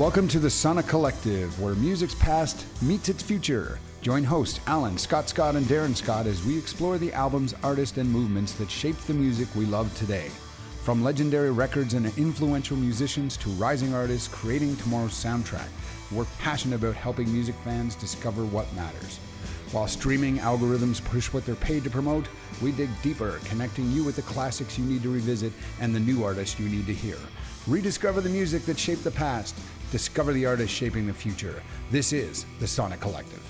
Welcome to the Sonic Collective, where music's past meets its future. Join hosts Alan, Scott, and Darren Scott as we explore the albums, artists, and movements that shaped the music we love today. From legendary records and influential musicians to rising artists creating tomorrow's soundtrack, we're passionate about helping music fans discover what matters. While streaming algorithms push what they're paid to promote, we dig deeper, connecting you with the classics you need to revisit and the new artists you need to hear. Rediscover the music that shaped the past. Discover the artists shaping the future. This is the Sonic Collective.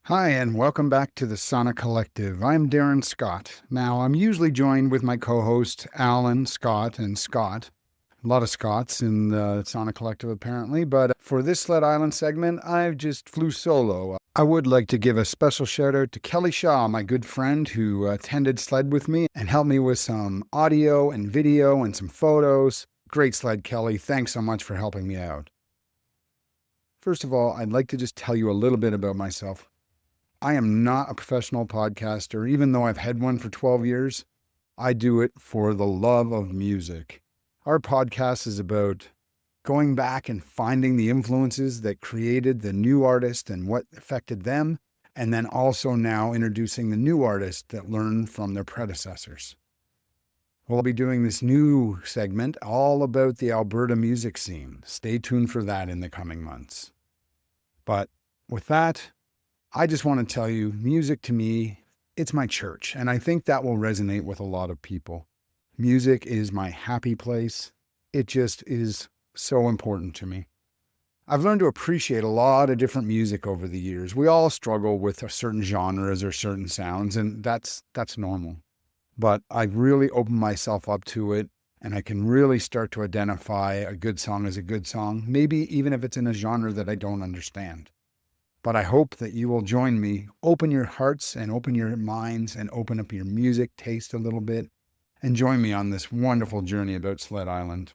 Hi, and welcome back to the Sonic Collective. I'm Darren Scott. Now, I'm usually joined with my co-host, Alan, Scott, and Scott. A lot of Scots in the Sonic Collective, apparently, but for this Sled Island segment, I've just flew solo. I would like to give a special shout out to Kelly Shaw, my good friend who attended Sled with me and helped me with some audio and video and some photos. Great Sled, Kelly. Thanks so much for helping me out. First of all, I'd like to just tell you a little bit about myself. I am not a professional podcaster, even though I've had one for 12 years. I do it for the love of music. Our podcast is about going back and finding the influences that created the new artist and what affected them, and then also now introducing the new artists that learned from their predecessors. We'll be doing this new segment all about the Alberta music scene. Stay tuned for that in the coming months. But with that, I just want to tell you, music to me, it's my church, and I think that will resonate with a lot of people. Music is my happy place. It just is so important to me. I've learned to appreciate a lot of different music over the years. We all struggle with certain genres or certain sounds, and that's normal. But I've really opened myself up to it, and I can really start to identify a good song as a good song, maybe even if it's in a genre that I don't understand. But I hope that you will join me, open your hearts and open your minds and open up your music taste a little bit, and join me on this wonderful journey about Sled Island.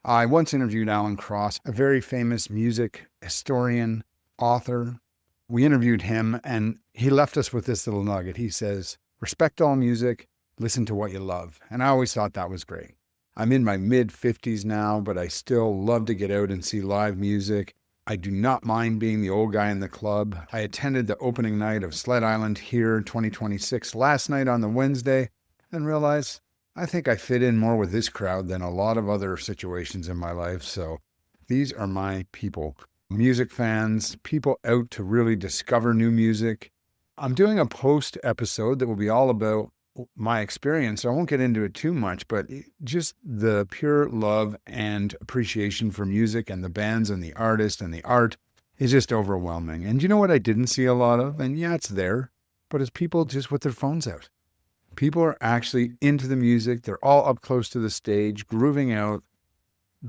I once interviewed Alan Cross, a very famous music historian, author. We interviewed him, and he left us with this little nugget. He says, respect all music, listen to what you love. And I always thought that was great. I'm in my mid-50s now, but I still love to get out and see live music. I do not mind being the old guy in the club. I attended the opening night of Sled Island here 2026 last night on the Wednesday and realized I think I fit in more with this crowd than a lot of other situations in my life. So these are my people, music fans, people out to really discover new music. I'm doing a post episode that will be all about my experience. I won't get into it too much, but just the pure love and appreciation for music and the bands and the artists and the art is just overwhelming. And you know what I didn't see a lot of? And yeah, it's there, but it's people just with their phones out. People are actually into the music. They're all up close to the stage, grooving out,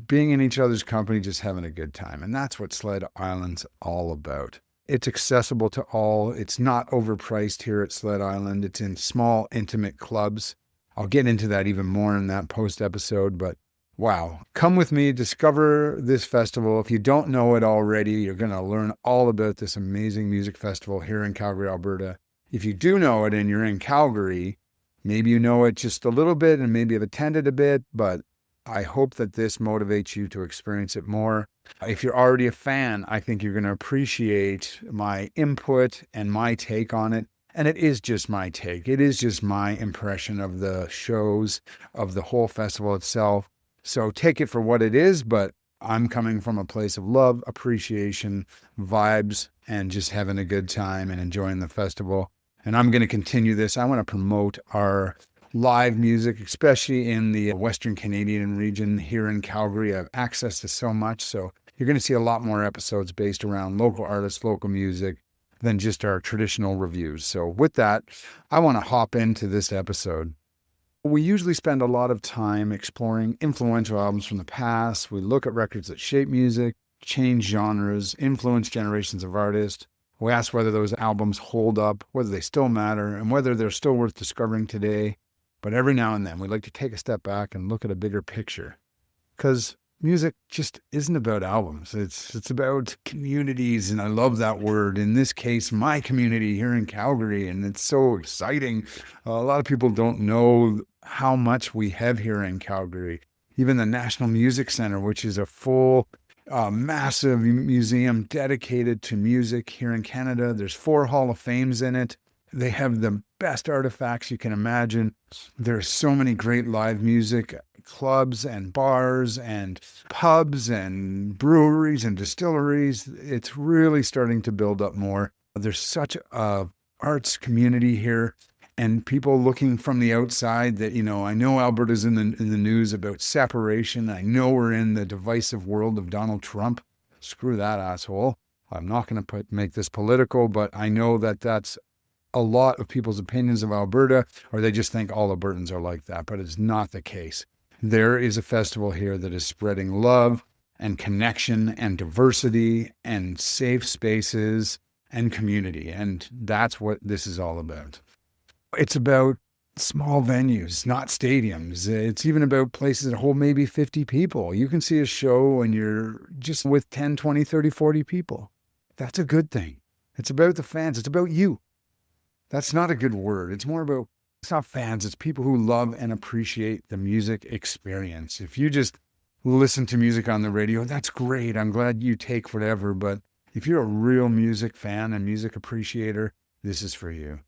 being in each other's company, just having a good time. And that's what Sled Island's all about. It's accessible to all. It's not overpriced here at Sled Island. It's in small, intimate clubs. I'll get into that even more in that post episode, but wow. Come with me, discover this festival. If you don't know it already, you're going to learn all about this amazing music festival here in Calgary, Alberta. If you do know it and you're in Calgary, maybe you know it just a little bit and maybe have attended a bit, but I hope that this motivates you to experience it more. If you're already a fan, I think you're going to appreciate my input and my take on it. And it is just my take. It is just my impression of the shows, of the whole festival itself. So take it for what it is, but I'm coming from a place of love, appreciation, vibes, and just having a good time and enjoying the festival. And I'm going to continue this. I want to promote our live music, especially in the Western Canadian region here in Calgary. I have access to so much. So you're going to see a lot more episodes based around local artists, local music, than just our traditional reviews. So with that, I want to hop into this episode. We usually spend a lot of time exploring influential albums from the past. We look at records that shape music, change genres, influence generations of artists. We ask whether those albums hold up, whether they still matter, and whether they're still worth discovering today. But every now and then, we like to take a step back and look at a bigger picture. Because music just isn't about albums. It's about communities, and I love that word. In this case, my community here in Calgary, and it's so exciting. A lot of people don't know how much we have here in Calgary. Even the National Music Center, which is a full, massive museum dedicated to music here in Canada. There's 4 Hall of Fames in it. They have the best artifacts you can imagine. There's so many great live music clubs and bars and pubs and breweries and distilleries. It's really starting to build up more. There's such a arts community here, and people looking from the outside that, I know Alberta's in the news about separation. I know we're in the divisive world of Donald Trump. Screw that asshole. I'm not going to make this political, but I know that that's a lot of people's opinions of Alberta, or they just think all Albertans are like that, but it's not the case. There is a festival here that is spreading love and connection and diversity and safe spaces and community, and that's what this is all about. It's about small venues, not stadiums. It's even about places that hold maybe 50 people. You can see a show and you're just with 10, 20, 30, 40 people. That's a good thing. It's about the fans. It's about you. That's not a good word. It's not fans. It's people who love and appreciate the music experience. If you just listen to music on the radio, that's great. I'm glad you take whatever. But if you're a real music fan and music appreciator, this is for you.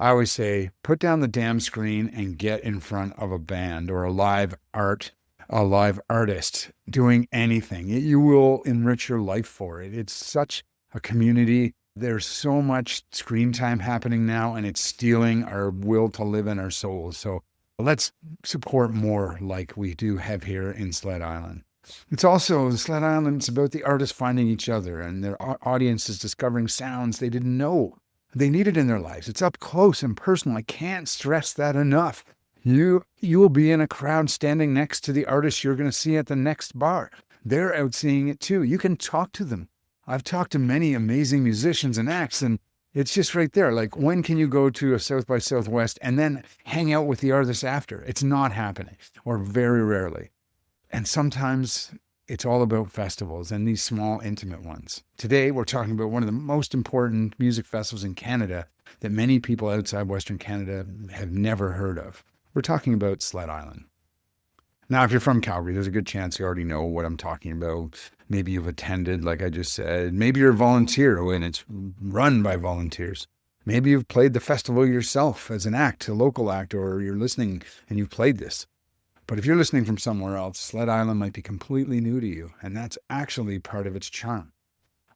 I always say, put down the damn screen and get in front of a band or a live artist doing anything. You will enrich your life for it. It's such a community. There's so much screen time happening now, and it's stealing our will to live in our souls. So let's support more like we do have here in Sled Island. It's also, Sled Island, it's about the artists finding each other and their audiences discovering sounds they didn't know they needed in their lives. It's up close and personal. I can't stress that enough. You will be in a crowd standing next to the artist you're going to see at the next bar. They're out seeing it too. You can talk to them. I've talked to many amazing musicians and acts, and it's just right there. Like, when can you go to a South by Southwest and then hang out with the artists after? It's not happening, or very rarely. And sometimes it's all about festivals and these small, intimate ones. Today, we're talking about one of the most important music festivals in Canada that many people outside Western Canada have never heard of. We're talking about Sled Island. Now, if you're from Calgary, there's a good chance you already know what I'm talking about. Maybe you've attended, like I just said. Maybe you're a volunteer and it's run by volunteers. Maybe you've played the festival yourself as an act, a local act, or you're listening and you've played this. But if you're listening from somewhere else, Sled Island might be completely new to you, and that's actually part of its charm.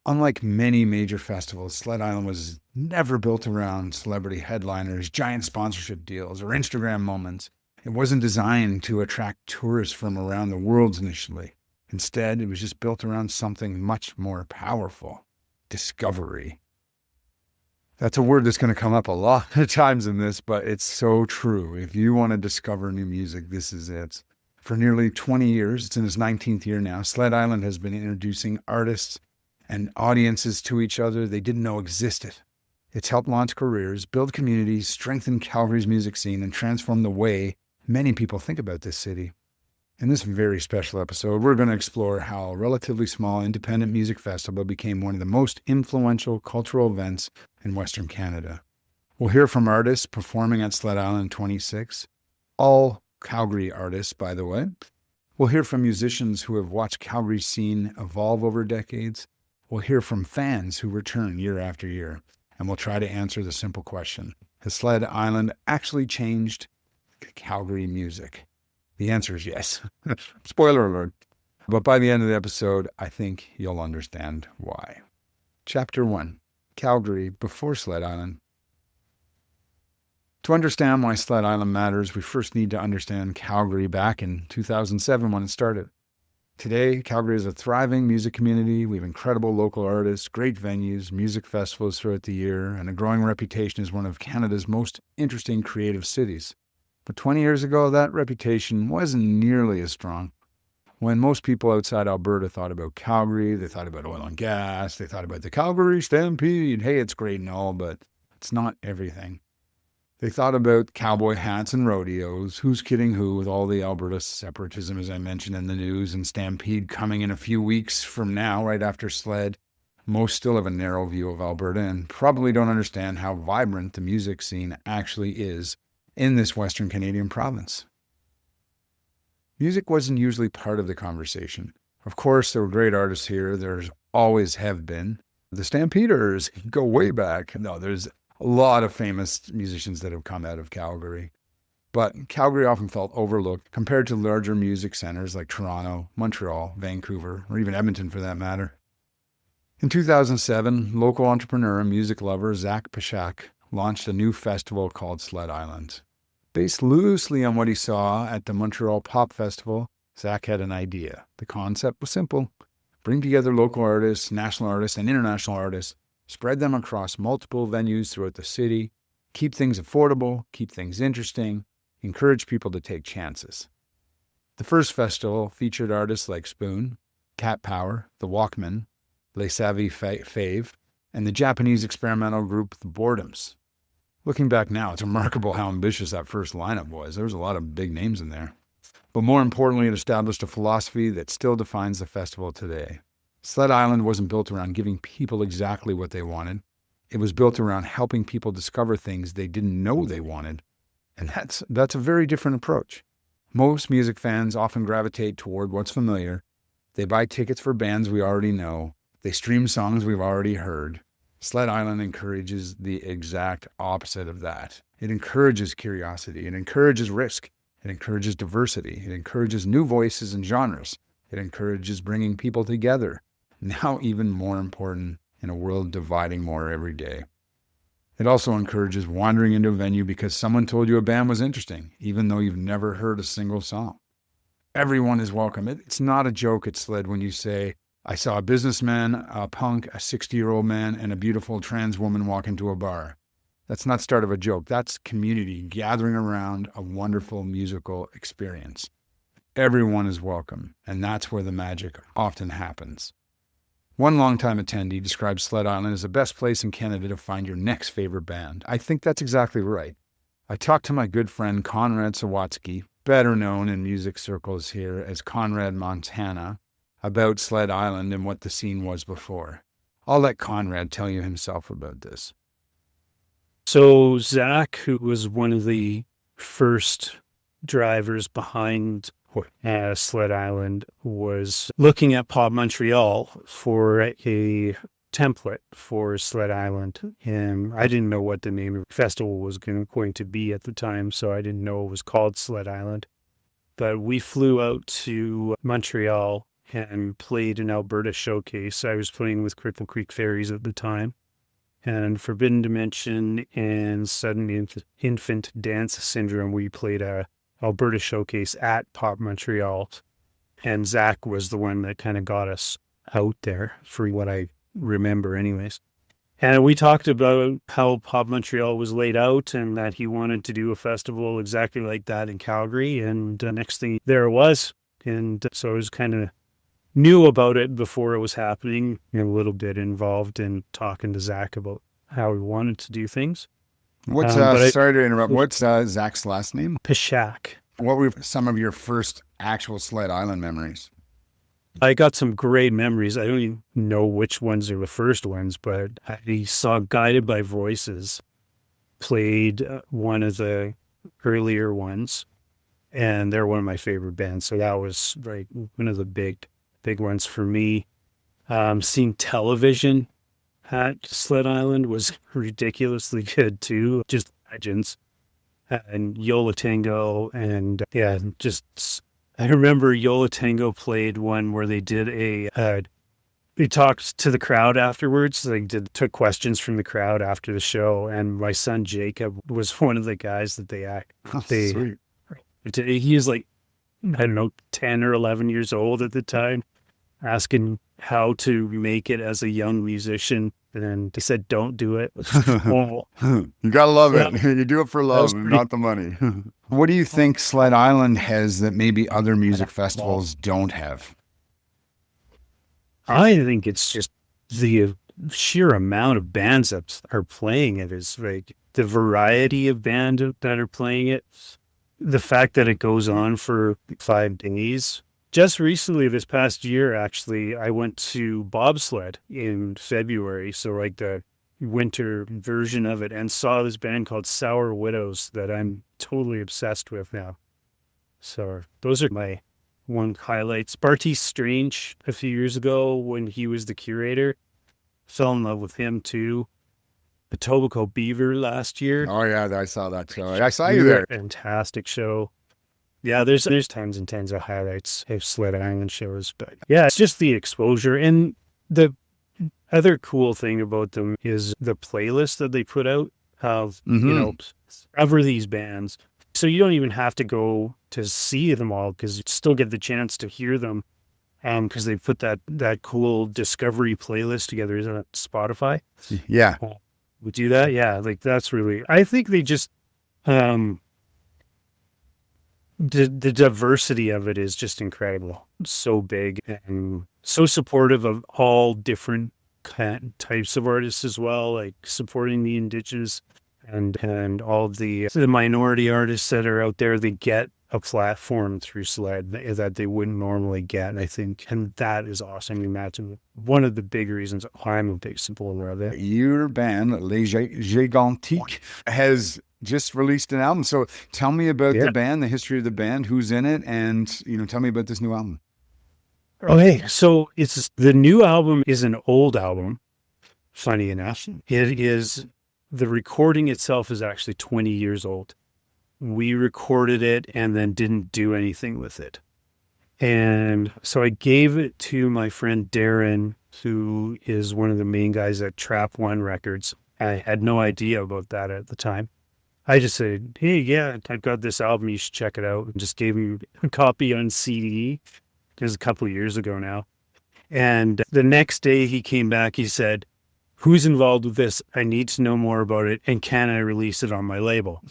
Unlike many major festivals, Sled Island was never built around celebrity headliners, giant sponsorship deals, or Instagram moments. It wasn't designed to attract tourists from around the world initially. Instead, it was just built around something much more powerful: discovery. That's a word that's going to come up a lot of times in this, but it's so true. If you want to discover new music, this is it. For nearly 20 years, it's in its 19th year now, Sled Island has been introducing artists and audiences to each other they didn't know existed. It's helped launch careers, build communities, strengthen Calgary's music scene, and transform the way many people think about this city. In this very special episode, we're going to explore how a relatively small independent music festival became one of the most influential cultural events in Western Canada. We'll hear from artists performing at Sled Island 26, all Calgary artists, by the way. We'll hear from musicians who have watched Calgary's scene evolve over decades. We'll hear from fans who return year after year. And we'll try to answer the simple question: has Sled Island actually changed Calgary music? The answer is yes. Spoiler alert. But by the end of the episode, I think you'll understand why. Chapter 1. Calgary before Sled Island. To understand why Sled Island matters, we first need to understand Calgary back in 2007 when it started. Today, Calgary is a thriving music community. We have incredible local artists, great venues, music festivals throughout the year, and a growing reputation as one of Canada's most interesting creative cities. But 20 years ago, that reputation wasn't nearly as strong. When most people outside Alberta thought about Calgary, they thought about oil and gas, they thought about the Calgary Stampede. Hey, it's great and all, but it's not everything. They thought about cowboy hats and rodeos, who's kidding who with all the Alberta separatism, as I mentioned in the news, and Stampede coming in a few weeks from now, right after Sled. Most still have a narrow view of Alberta and probably don't understand how vibrant the music scene actually is in this Western Canadian province. music wasn't usually part of the conversation. Of course, there were great artists here. There's always have been. The Stampeders go way back. No, there's a lot of famous musicians that have come out of Calgary. But Calgary often felt overlooked compared to larger music centers like Toronto, Montreal, Vancouver, or even Edmonton for that matter. In 2007, local entrepreneur and music lover Zach Pashak launched a new festival called Sled Island. Based loosely on what he saw at the Montreal Pop Festival, Zach had an idea. The concept was simple. Bring together local artists, national artists, and international artists, spread them across multiple venues throughout the city, keep things affordable, keep things interesting, encourage people to take chances. The first festival featured artists like Spoon, Cat Power, The Walkmen, Les Savvy Fave, and the Japanese experimental group The Boredoms. Looking back now, it's remarkable how ambitious that first lineup was. There was a lot of big names in there. But more importantly, it established a philosophy that still defines the festival today. Sled Island wasn't built around giving people exactly what they wanted. It was built around helping people discover things they didn't know they wanted. And that's a very different approach. Most music fans often gravitate toward what's familiar. They buy tickets for bands we already know. They stream songs we've already heard. Sled Island encourages the exact opposite of that. It encourages curiosity. It encourages risk. It encourages diversity. It encourages new voices and genres. It encourages bringing people together. Now even more important in a world dividing more every day. It also encourages wandering into a venue because someone told you a band was interesting, even though you've never heard a single song. Everyone is welcome. It's not a joke at Sled when you say, I saw a businessman, a punk, a 60-year-old man, and a beautiful trans woman walk into a bar. That's not start of a joke. That's community gathering around a wonderful musical experience. Everyone is welcome, and that's where the magic often happens. One longtime attendee describes Sled Island as the best place in Canada to find your next favorite band. I think that's exactly right. I talked to my good friend Conrad Sawatsky, better known in music circles here as Conrad Montana, about Sled Island and what the scene was before. I'll let Conrad tell you himself about this. So Zach, who was one of the first drivers behind Sled Island, was looking at Pop Montreal for a template for Sled Island. And I didn't know what the name of the festival was going to be at the time, so I didn't know it was called Sled Island. But we flew out to Montreal and played an Alberta showcase. I was playing with Cripple Creek Fairies at the time. And Forbidden Dimension and Sudden Infant Dance Syndrome, we played a Alberta showcase at Pop Montreal. And Zach was the one that kind of got us out there, for what I remember anyways. And we talked about how Pop Montreal was laid out and that he wanted to do a festival exactly like that in Calgary. And next thing there it was. And so I was kind of knew about it before it was happening, a little bit involved in talking to Zach about how he wanted to do things. What's sorry to interrupt. What's Zach's last name? Pashak. What were some of your first actual Sled Island memories? I got some great memories. I don't even know which ones are the first ones, but I saw Guided by Voices played one of the earlier ones, and they're one of my favorite bands. So that was like one of the big ones for me. Seeing Television at Sled Island was ridiculously good too. Just legends. And Yola Tango, and I remember Yola Tango played one where they did they talked to the crowd afterwards. They took questions from the crowd after the show, and my son Jacob was one of the guys that Sweet. He was like, I don't know, 10 or 11 years old at the time, asking how to make it as a young musician. And then they said, don't do it. You got to love it. You do it for love, not the money. What do you think Sled Island has that maybe other music festivals don't have? I think it's just the sheer amount of bands that are playing it is like the variety of bands that are playing it. The fact that it goes on for 5 days. Just recently, this past year, actually, I went to bobsled in February, so like the winter version of it, and saw this band called Sour Widows that I'm totally obsessed with now. So those are my one highlights. Barty Strange a few years ago when he was the curator. Fell in love with him too. Etobicoke Beaver last year. Oh yeah, I saw that show. I saw you there. Fantastic show. Yeah, there's tons and tons of highlights of Sled Island shows, but yeah, it's just the exposure. And the other cool thing about them is the playlist that they put out of, cover these bands. So you don't even have to go to see them all because you still get the chance to hear them because they put that cool discovery playlist together. Is that Spotify? Yeah. Would do that? Yeah, like that's really, I think they just, the diversity of it is just incredible. So big and so supportive of all different types of artists as well, like supporting the Indigenous and all of the minority artists that are out there. They get a platform through Sled that they wouldn't normally get, I think. And that is awesome. Imagine one of the big reasons I'm a big supporter of it. Your band, Les Gigantiques, has just released an album. So tell me about the band, the history of the band, who's in it, and tell me about this new album. Okay, so the new album is an old album, funny enough. It is, the recording itself is actually 20 years old. We recorded it and then didn't do anything with it. And so I gave it to my friend Darren, who is one of the main guys at Trap One Records. I had no idea about that at the time. I just said, hey, yeah, I've got this album, you should check it out. And just gave him a copy on CD. It was a couple of years ago now. And the next day he came back, he said, who's involved with this? I need to know more about it. And can I release it on my label?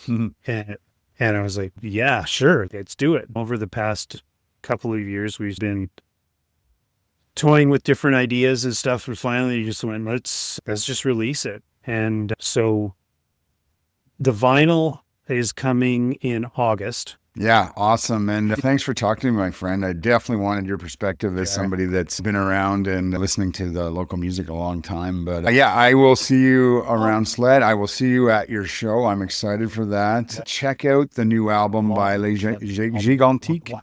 And I was like, yeah, sure, let's do it. Over the past couple of years, we've been toying with different ideas and stuff. And finally just went, let's just release it. And so the vinyl is coming in August. Yeah, awesome. And thanks for talking to me, my friend. I definitely wanted your perspective as somebody that's been around and listening to the local music a long time. But I will see you around Sled. I will see you at your show. I'm excited for that. Check out the new album by Les Gigantiques.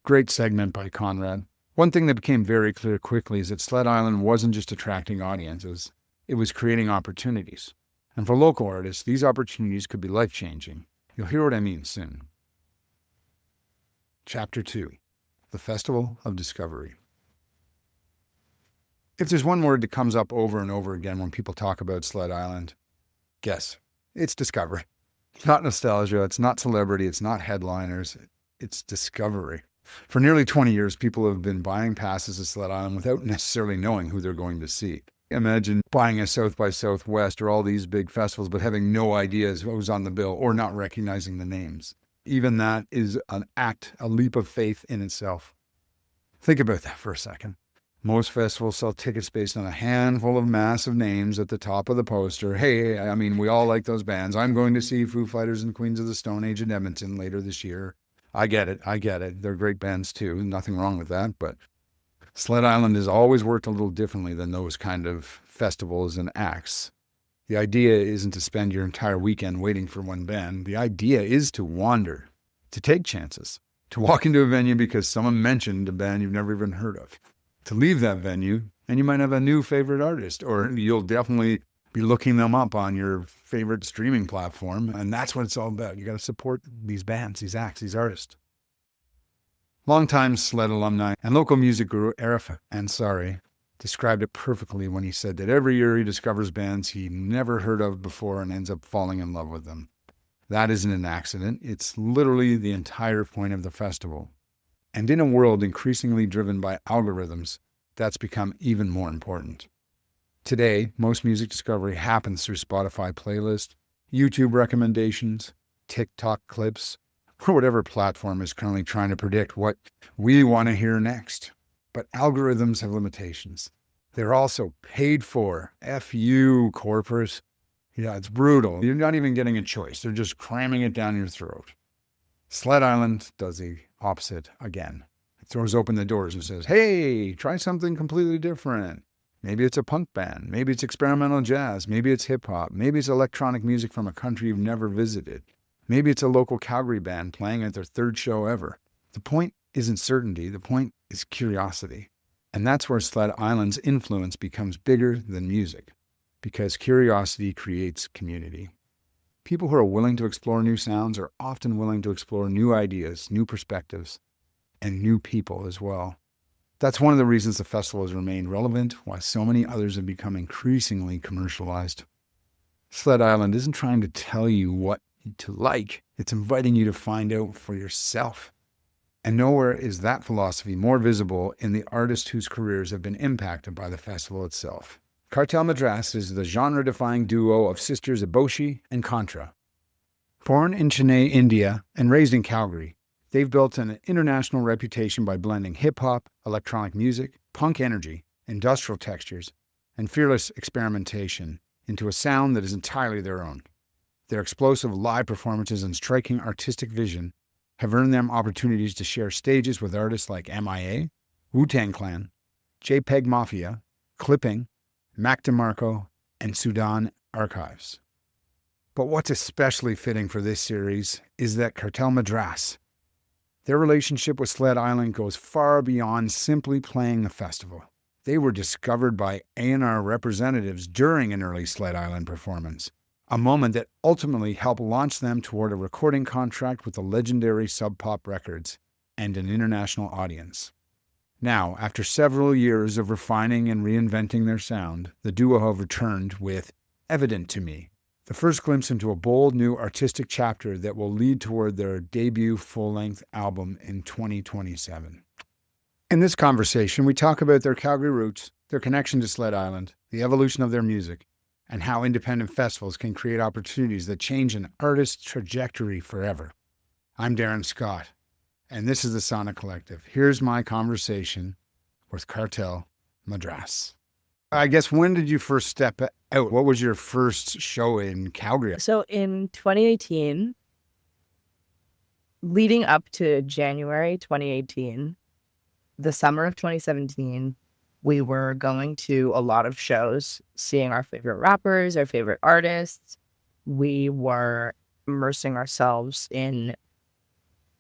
Great segment by Conrad. One thing that became very clear quickly is that Sled Island wasn't just attracting audiences, it was creating opportunities. And for local artists, these opportunities could be life-changing. You'll hear what I mean soon. Chapter 2, The Festival of Discovery. If there's one word that comes up over and over again when people talk about Sled Island, guess. It's discovery. It's not nostalgia, it's not celebrity, it's not headliners, it's discovery. For nearly 20 years, people have been buying passes to Sled Island without necessarily knowing who they're going to see. Imagine buying a South by Southwest or all these big festivals, but having no ideas what was on the bill or not recognizing the names. Even that is an act, a leap of faith in itself. Think about that for a second. Most festivals sell tickets based on a handful of massive names at the top of the poster. Hey, I mean, we all like those bands. I'm going to see Foo Fighters and Queens of the Stone Age in Edmonton later this year. I get it. They're great bands too. Nothing wrong with that. But Sled Island has always worked a little differently than those kind of festivals and acts. The idea isn't to spend your entire weekend waiting for one band. The idea is to wander, to take chances, to walk into a venue because someone mentioned a band you've never even heard of, to leave that venue and you might have a new favorite artist, or you'll definitely be looking them up on your favorite streaming platform. And that's what it's all about. You got to support these bands, these acts, these artists. Longtime Sled alumni and local music guru Arif Ansari described it perfectly when he said that every year he discovers bands he never heard of before and ends up falling in love with them. That isn't an accident. It's literally the entire point of the festival. And in a world increasingly driven by algorithms, that's become even more important. Today, most music discovery happens through Spotify playlists, YouTube recommendations, TikTok clips, or whatever platform is currently trying to predict what we want to hear next. But algorithms have limitations. They're also paid for. F you, corporate. Yeah, it's brutal. You're not even getting a choice. They're just cramming it down your throat. Sled Island does the opposite again. It throws open the doors and says, hey, try something completely different. Maybe it's a punk band. Maybe it's experimental jazz. Maybe it's hip-hop. Maybe it's electronic music from a country you've never visited. Maybe it's a local Calgary band playing at their third show ever. The point isn't certainty. The point is curiosity. And that's where Sled Island's influence becomes bigger than music, because curiosity creates community. People who are willing to explore new sounds are often willing to explore new ideas, new perspectives, and new people as well. That's one of the reasons the festival has remained relevant, why so many others have become increasingly commercialized. Sled Island isn't trying to tell you what to like. It's inviting you to find out for yourself. And nowhere is that philosophy more visible in the artists whose careers have been impacted by the festival itself. Cartel Madras is the genre-defying duo of sisters Eboshi and Contra. Born in Chennai, India, and raised in Calgary, they've built an international reputation by blending hip-hop, electronic music, punk energy, industrial textures, and fearless experimentation into a sound that is entirely their own. Their explosive live performances and striking artistic vision have earned them opportunities to share stages with artists like MIA, Wu-Tang Clan, JPEG Mafia, Clipping, Mac DeMarco, and Sudan Archives. But what's especially fitting for this series is that Cartel Madras, their relationship with Sled Island goes far beyond simply playing the festival. They were discovered by A&R representatives during an early Sled Island performance, a moment that ultimately helped launch them toward a recording contract with the legendary Sub Pop Records and an international audience. Now, after several years of refining and reinventing their sound, the duo have returned with Evident to Me, the first glimpse into a bold new artistic chapter that will lead toward their debut full-length album in 2027. In this conversation, we talk about their Calgary roots, their connection to Sled Island, the evolution of their music, and how independent festivals can create opportunities that change an artist's trajectory forever. I'm Darren Scott, and this is the Sonic Collective. Here's my conversation with Cartel Madras. I guess, when did you first step out? What was your first show in Calgary? So in 2018, leading up to January 2018, the summer of 2017, we were going to a lot of shows, seeing our favorite rappers, our favorite artists. We were immersing ourselves in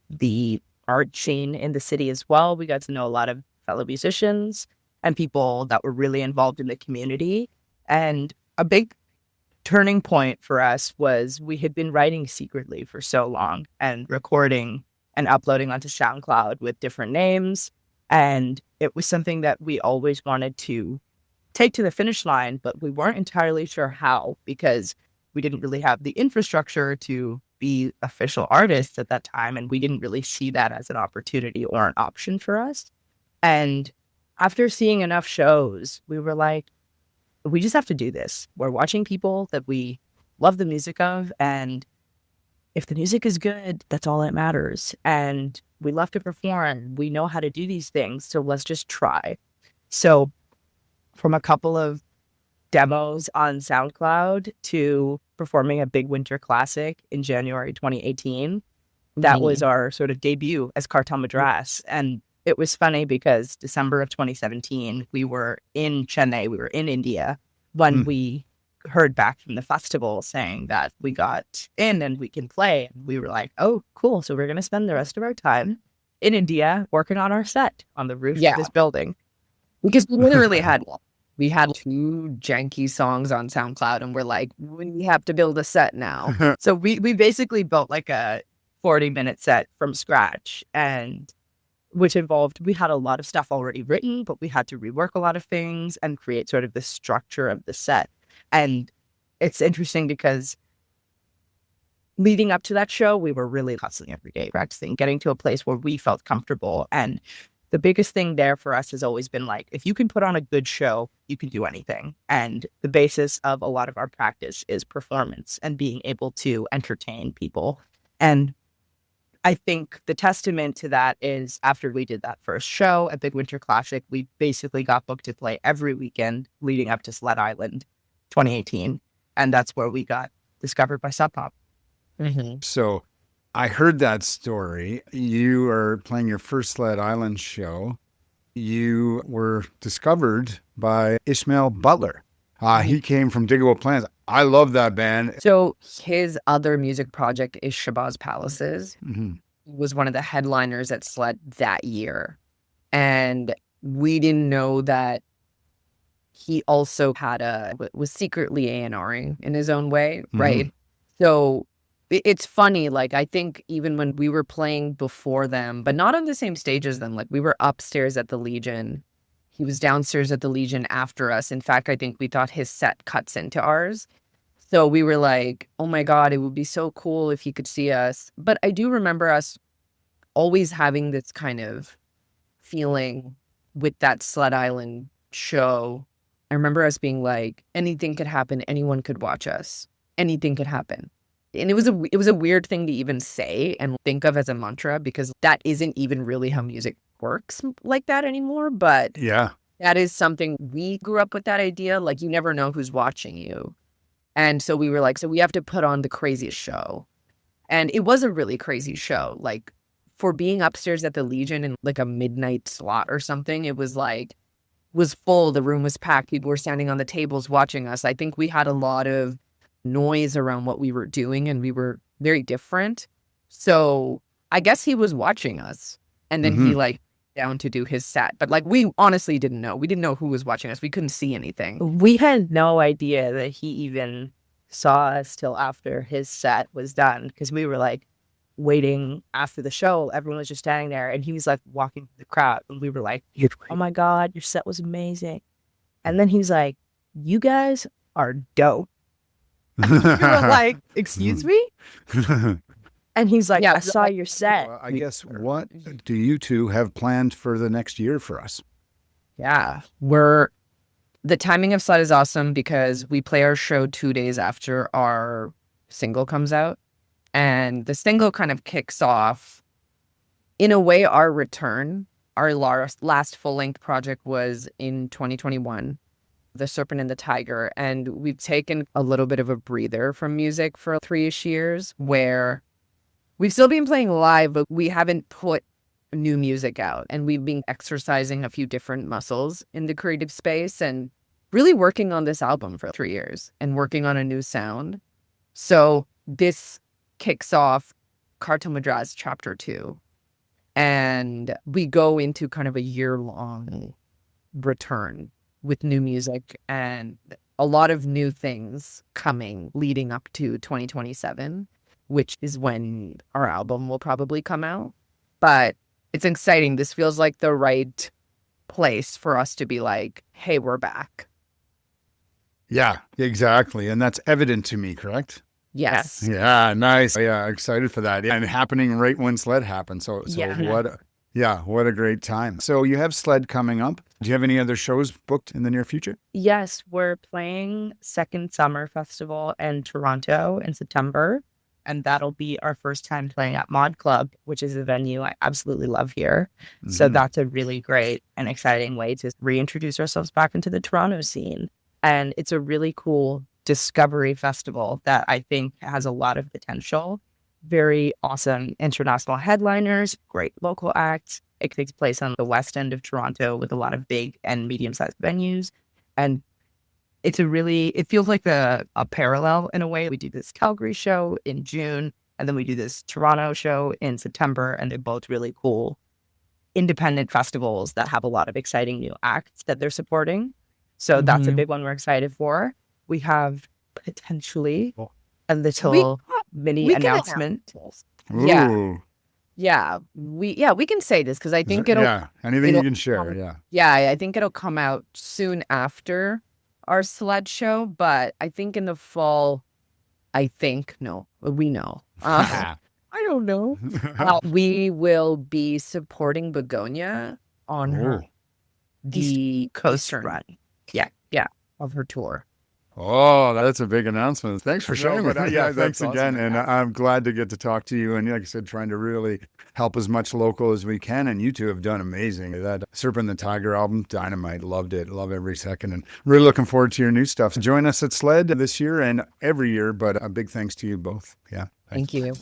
the art scene in the city as well. We got to know a lot of fellow musicians and people that were really involved in the community. And a big turning point for us was we had been writing secretly for so long and recording and uploading onto SoundCloud with different names. And it was something that we always wanted to take to the finish line, but we weren't entirely sure how, because we didn't really have the infrastructure to be official artists at that time. And we didn't really see that as an opportunity or an option for us. And after seeing enough shows, we were like, we just have to do this. We're watching people that we love the music of, and if the music is good, that's all that matters. And we love to perform. We know how to do these things, so let's just try. So from a couple of demos on SoundCloud to performing a big winter classic in January 2018, that was our sort of debut as Cartel Madras. And it was funny because December of 2017, we were in Chennai, we were in India, when we heard back from the festival saying that we got in and we can play. And we were like, oh, cool. So we're going to spend the rest of our time in India working on our set on the roof of this building. Because we literally had two janky songs on SoundCloud, and we're like, we have to build a set now. So we basically built like a 40-minute set from scratch, and which involved, we had a lot of stuff already written, but we had to rework a lot of things and create sort of the structure of the set. And it's interesting because leading up to that show, we were really hustling every day, practicing, getting to a place where we felt comfortable. And the biggest thing there for us has always been like, if you can put on a good show, you can do anything. And the basis of a lot of our practice is performance and being able to entertain people. And I think the testament to that is after we did that first show at Big Winter Classic, we basically got booked to play every weekend leading up to Sled Island 2018. And that's where we got discovered by Sub Pop. So I heard that story. You are playing your first Sled Island show. You were discovered by Ishmael Butler. He came from Digable Plans. I love that band. So his other music project is Shabazz Palaces. He was one of the headliners at Sled that year. And we didn't know that he also was secretly A&Ring in his own way, right? So it's funny, like, I think even when we were playing before them, but not on the same stage as them, like, we were upstairs at the Legion. He was downstairs at the Legion after us. In fact, I think we thought his set cuts into ours. So we were like, oh my God, it would be so cool if he could see us. But I do remember us always having this kind of feeling with that Sled Island show. I remember us being like, anything could happen. Anyone could watch us. Anything could happen. And it was a weird thing to even say and think of as a mantra, because that isn't even really how music works like that anymore. But Yeah. that is something we grew up with, that idea. Like, you never know who's watching you. And so we were like, so we have to put on the craziest show. And it was a really crazy show. Like, for being upstairs at the Legion in like a midnight slot or something, it was like, was full. The room was packed. People were standing on the tables watching us. I think we had a lot of noise around what we were doing, and we were very different. So I guess he was watching us, and then he like down to do his set. But like, we honestly didn't know. We didn't know who was watching us. We couldn't see anything. We had no idea that he even saw us till after his set was done, because we were like waiting after the show. Everyone was just standing there, and he was like walking through the crowd, and we were like, oh my God, your set was amazing. And then he's like, you guys are dope. We were like, excuse me? And he's like, Yeah, I saw your set. Well, I guess, what do you two have planned for the next year for us? Yeah. The timing of Sled is awesome because we play our show 2 days after our single comes out. And the single kind of kicks off, in a way, our return. Our last full-length project was in 2021, The Serpent and the Tiger. And we've taken a little bit of a breather from music for 3-ish years, where we've still been playing live, but we haven't put new music out. And we've been exercising a few different muscles in the creative space and really working on this album for 3 years and working on a new sound. So this kicks off Cartel Madras Chapter 2. And we go into kind of a year-long return with new music and a lot of new things coming leading up to 2027, which is when our album will probably come out. But it's exciting. This feels like the right place for us to be like, hey, we're back. Yeah, exactly. And that's evident to me, correct? Yes. Yeah, nice. Yeah, excited for that. And happening right when Sled happened. So Yeah. what a great time. So you have Sled coming up. Do you have any other shows booked in the near future? Yes, we're playing Second Summer Festival in Toronto in September. And that'll be our first time playing at Mod Club, which is a venue I absolutely love here. So that's a really great and exciting way to reintroduce ourselves back into the Toronto scene. And it's a really cool discovery festival that I think has a lot of potential. Very awesome international headliners, great local acts. It takes place on the west end of Toronto with a lot of big and medium-sized venues. And it feels like a parallel in a way. We do this Calgary show in June, and then we do this Toronto show in September, and they're both really cool independent festivals that have a lot of exciting new acts that they're supporting. So that's a big one we're excited for. We have potentially a little mini announcement. Ooh. Yeah. We can say this because I think anything you can share. Yeah. Yeah, I think it'll come out soon after our Sled show, but I think in the fall, we know. I don't know. We will be supporting Begonia on the coast run. Yeah, of her tour. Oh, that's a big announcement. Thanks for sharing with me. Yeah, Thanks that's again. awesome. And I'm glad to get to talk to you. And like I said, trying to really help as much local as we can. And you two have done amazing. That Serpent the Tiger album, dynamite. Loved it. Love every second. And really looking forward to your new stuff. Join us at Sled this year and every year. But a big thanks to you both. Yeah. Thank you.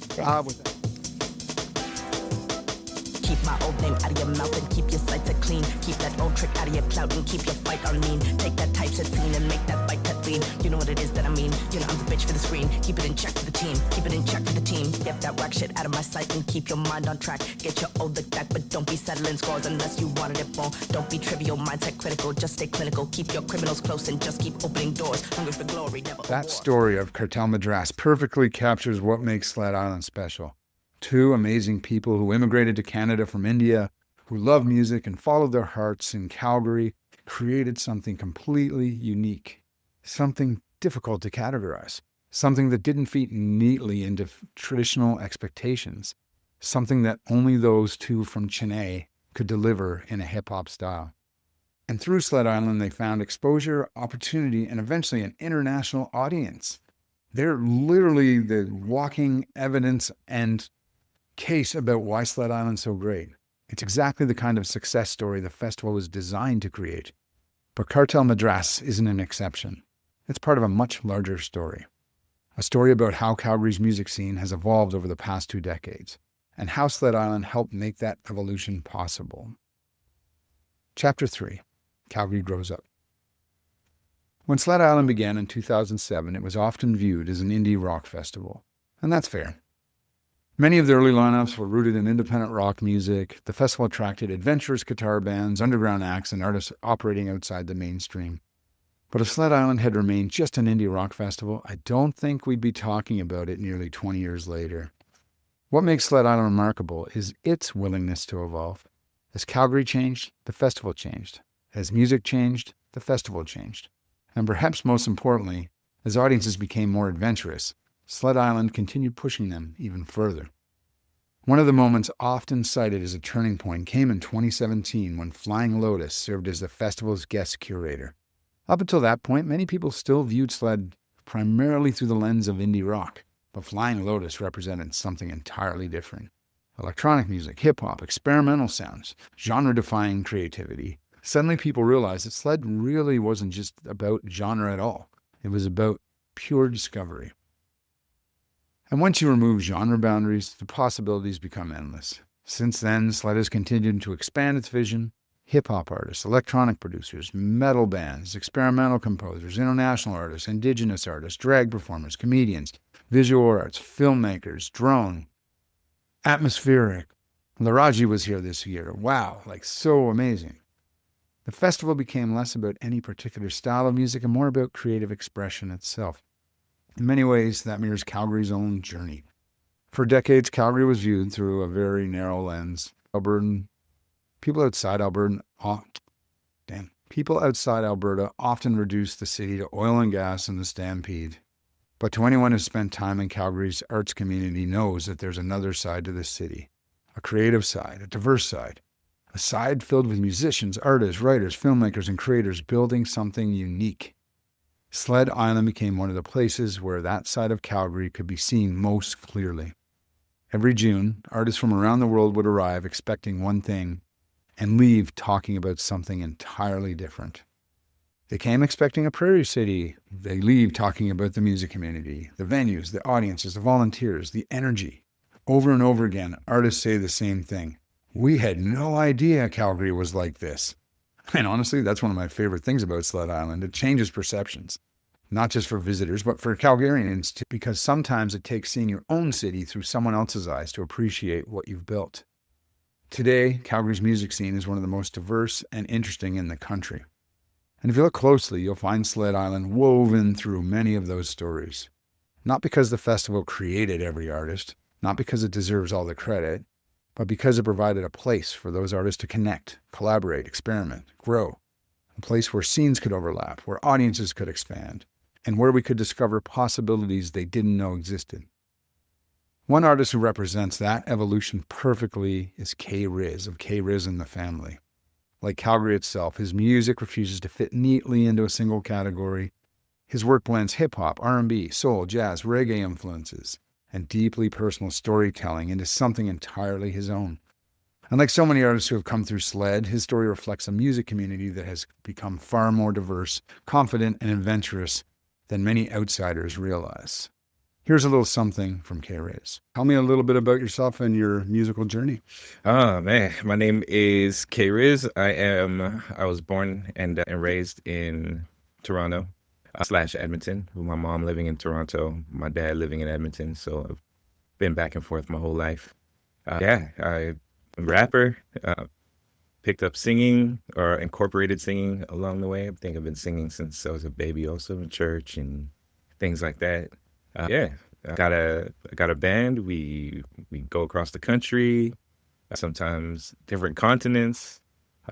Keep my old name out of your mouth and keep your sights clean. Keep that old trick out of your clout and keep your fight on mean. Take that typeset scene and make that bite cut lean. You know what it is that I mean. You know I'm the bitch for the screen. Keep it in check for the team. Keep it in check for the team. Get that whack shit out of my sight and keep your mind on track. Get your old look back, but don't be settling scores unless you wanted it more. Don't be trivial, mindset critical. Just stay clinical. Keep your criminals close and just keep opening doors. Hungry for glory, never That story of Cartel Madras perfectly captures what makes Sled Island special. Two amazing people who immigrated to Canada from India, who love music and followed their hearts in Calgary, created something completely unique, something difficult to categorize, something that didn't fit neatly into traditional expectations, something that only those two from Chennai could deliver in a hip-hop style. And through Sled Island, they found exposure, opportunity, and eventually an international audience. They're literally the walking evidence and case about why Sled Island's so great. It's exactly the kind of success story the festival was designed to create. But Cartel Madras isn't an exception. It's part of a much larger story. A story about how Calgary's music scene has evolved over the past 2 decades, and how Sled Island helped make that evolution possible. Chapter 3, Calgary Grows Up. When Sled Island began in 2007, it was often viewed as an indie rock festival, and that's fair. Many of the early lineups were rooted in independent rock music. The festival attracted adventurous guitar bands, underground acts, and artists operating outside the mainstream. But if Sled Island had remained just an indie rock festival, I don't think we'd be talking about it nearly 20 years later. What makes Sled Island remarkable is its willingness to evolve. As Calgary changed, the festival changed. As music changed, the festival changed. And perhaps most importantly, as audiences became more adventurous, Sled Island continued pushing them even further. One of the moments often cited as a turning point came in 2017 when Flying Lotus served as the festival's guest curator. Up until that point, many people still viewed Sled primarily through the lens of indie rock, but Flying Lotus represented something entirely different. Electronic music, hip-hop, experimental sounds, genre-defying creativity. Suddenly people realized that Sled really wasn't just about genre at all. It was about pure discovery. And once you remove genre boundaries, the possibilities become endless. Since then, Sled has continued to expand its vision. Hip-hop artists, electronic producers, metal bands, experimental composers, international artists, indigenous artists, drag performers, comedians, visual arts, filmmakers, drone, atmospheric. Laraji was here this year. Wow, so amazing. The festival became less about any particular style of music and more about creative expression itself. In many ways, that mirrors Calgary's own journey. For decades, Calgary was viewed through a very narrow lens. People outside Alberta often reduced the city to oil and gas and the stampede. But to anyone who's spent time in Calgary's arts community knows that there's another side to this city. A creative side, a diverse side. A side filled with musicians, artists, writers, filmmakers, and creators building something unique. Sled Island became one of the places where that side of Calgary could be seen most clearly. Every June, artists from around the world would arrive expecting one thing and leave talking about something entirely different. They came expecting a prairie city. They leave talking about the music community, the venues, the audiences, the volunteers, the energy. Over and over again, artists say the same thing. We had no idea Calgary was like this. And honestly, that's one of my favorite things about Sled Island. It changes perceptions, not just for visitors, but for Calgarians too, because sometimes it takes seeing your own city through someone else's eyes to appreciate what you've built. Today, Calgary's music scene is one of the most diverse and interesting in the country. And if you look closely, you'll find Sled Island woven through many of those stories. Not because the festival created every artist, not because it deserves all the credit, but because it provided a place for those artists to connect, collaborate, experiment, grow. A place where scenes could overlap, where audiences could expand, and where we could discover possibilities they didn't know existed. One artist who represents that evolution perfectly is K-Riz of K-Riz and the Family. Like Calgary itself, his music refuses to fit neatly into a single category. His work blends hip-hop, R&B, soul, jazz, reggae influences, and deeply personal storytelling into something entirely his own. Unlike so many artists who have come through Sled, his story reflects a music community that has become far more diverse, confident, and adventurous than many outsiders realize. Here's a little something from K-Riz. Tell me a little bit about yourself and your musical journey. Oh man, my name is K-Riz. I was born and raised in Toronto / Edmonton, with my mom living in Toronto, my dad living in Edmonton. So I've been back and forth my whole life. I'm a rapper, picked up singing or incorporated singing along the way. I think I've been singing since I was a baby, also in church and things like that. I got a band. We go across the country, sometimes different continents.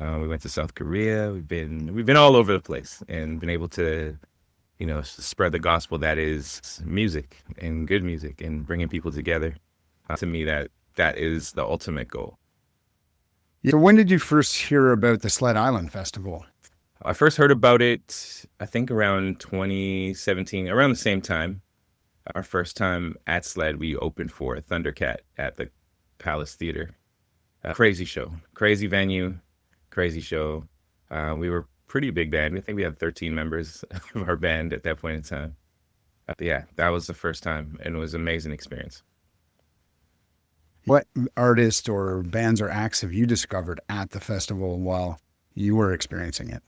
We went to South Korea. We've been all over the place and been able to, spread the gospel that is music and good music and bringing people together. To me, that is the ultimate goal. So when did you first hear about the Sled Island Festival? I first heard about it, I think around 2017, around the same time. Our first time at Sled, we opened for Thundercat at the Palace Theater. Crazy show, crazy venue, crazy show. We were a pretty big band. I think we had 13 members of our band at that point in time. That was the first time, and it was an amazing experience. What artists or bands or acts have you discovered at the festival while you were experiencing it?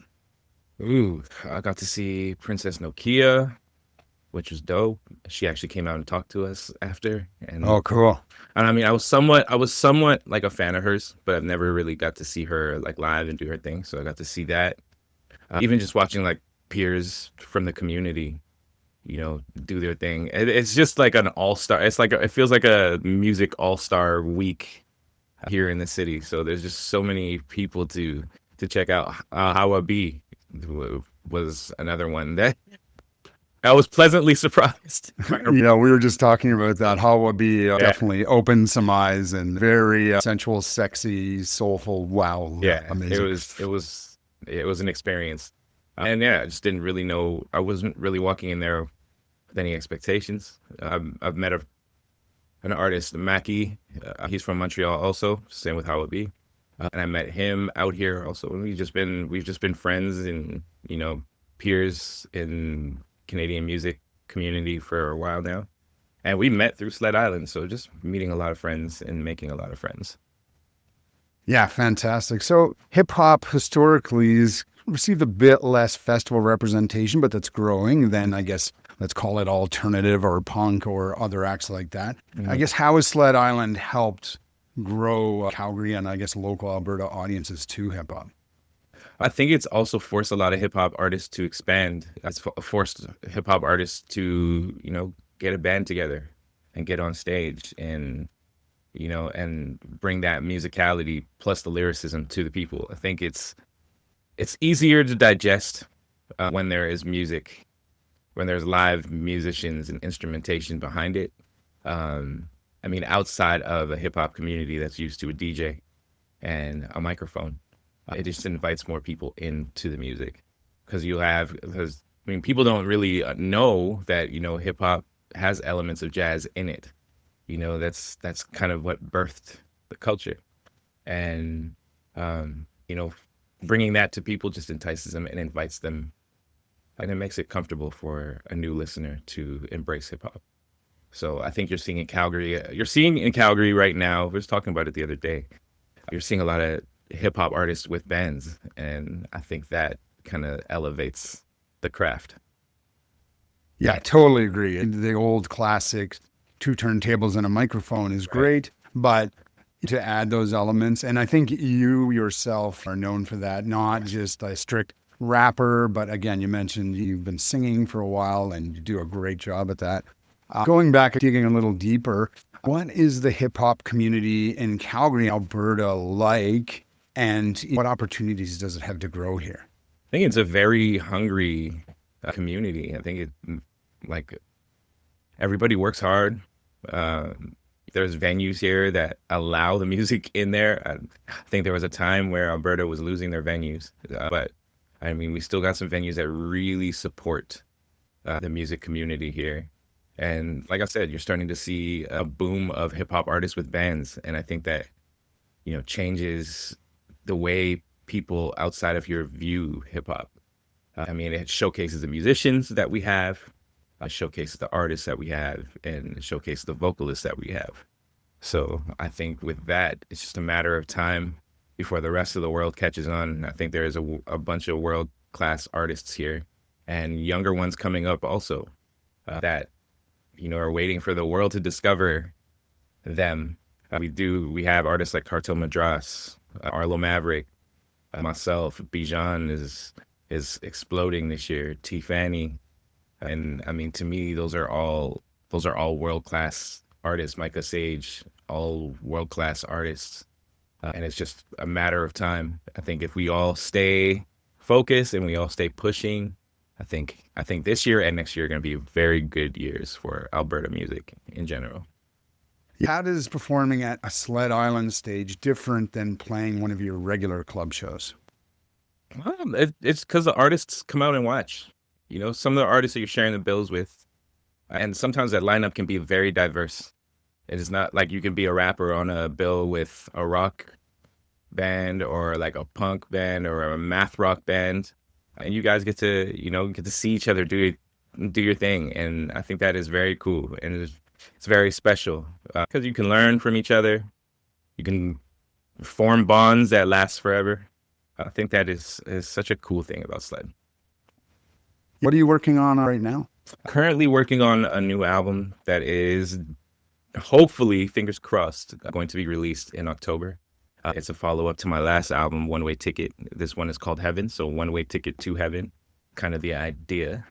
Ooh, I got to see Princess Nokia, which was dope. She actually came out and talked to us after. And oh, cool. And I mean, I was somewhat like a fan of hers, but I've never really got to see her like live and do her thing. So I got to see that. Even just watching like peers from the community, do their thing. It's just like an all-star. It feels like a music all-star week here in the city. So there's just so many people to check out. How Be was another one that I was pleasantly surprised. We were just talking about that. How Be definitely opened some eyes and very sensual, sexy, soulful. Wow. Yeah, amazing. It was an experience. And I just didn't really know. I wasn't really walking in there with any expectations. I've met an artist, Mackie. He's from Montreal also. Same with How It Be. And I met him out here also. And we've just been friends and, peers in Canadian music community for a while now. And we met through Sled Island. So just meeting a lot of friends and making a lot of friends. Yeah, fantastic. So hip hop historically has received a bit less festival representation, but that's growing than, I guess, let's call it alternative or punk or other acts like that. Mm-hmm. I guess how has Sled Island helped grow Calgary and I guess local Alberta audiences to hip hop? I think it's also forced a lot of hip hop artists to expand. It's forced hip hop artists to, get a band together and get on stage and, and bring that musicality plus the lyricism to the people. I think it's easier to digest when there is music, when there's live musicians and instrumentation behind it. Outside of a hip hop community that's used to a DJ and a microphone, it just invites more people into the music because people don't really know that, hip hop has elements of jazz in it. That's kind of what birthed the culture. And, bringing that to people just entices them and invites them, and it makes it comfortable for a new listener to embrace hip hop. So I think you're seeing in Calgary right now, we were just talking about it the other day, you're seeing a lot of hip hop artists with bands. And I think that kind of elevates the craft. Yeah, I totally agree. The old classic 2 turntables and a microphone is great, but to add those elements. And I think you yourself are known for that, not just a strict rapper, but again, you mentioned you've been singing for a while and you do a great job at that. Going back, digging a little deeper, what is the hip hop community in Calgary, Alberta like, and what opportunities does it have to grow here? I think it's a very hungry community. I think everybody works hard. There's venues here that allow the music in there. I think there was a time where Alberta was losing their venues, but we still got some venues that really support the music community here. And like I said, you're starting to see a boom of hip hop artists with bands. And I think that, changes the way people outside of here view hip hop. I mean, it showcases the musicians that we have, showcases the artists that we have, and it showcases the vocalists that we have. So I think with that, it's just a matter of time before the rest of the world catches on. I think there is a bunch of world-class artists here and younger ones coming up also that, are waiting for the world to discover them. We have artists like Cartel Madras, Arlo Maverick, myself, Bijan is exploding this year, T Fanny. And I mean, to me, those are all world-class artists. Micah Sage, all world-class artists. And it's just a matter of time. I think if we all stay focused and we all stay pushing, I think this year and next year are going to be very good years for Alberta music in general. How does performing at a Sled Island stage different than playing one of your regular club shows? It's because the artists come out and watch. Some of the artists that you're sharing the bills with, and sometimes that lineup can be very diverse. It is not like you can be a rapper on a bill with a rock band or like a punk band or a math rock band, and you guys get to see each other do your thing. And I think that is very cool, and it's very special because you can learn from each other. You can form bonds that last forever. I think that is such a cool thing about Sled. What are you working on right now? Currently working on a new album that is hopefully, fingers crossed, going to be released in October. It's a follow-up to my last album, One Way Ticket. This one is called Heaven, so One Way Ticket to Heaven, kind of the idea.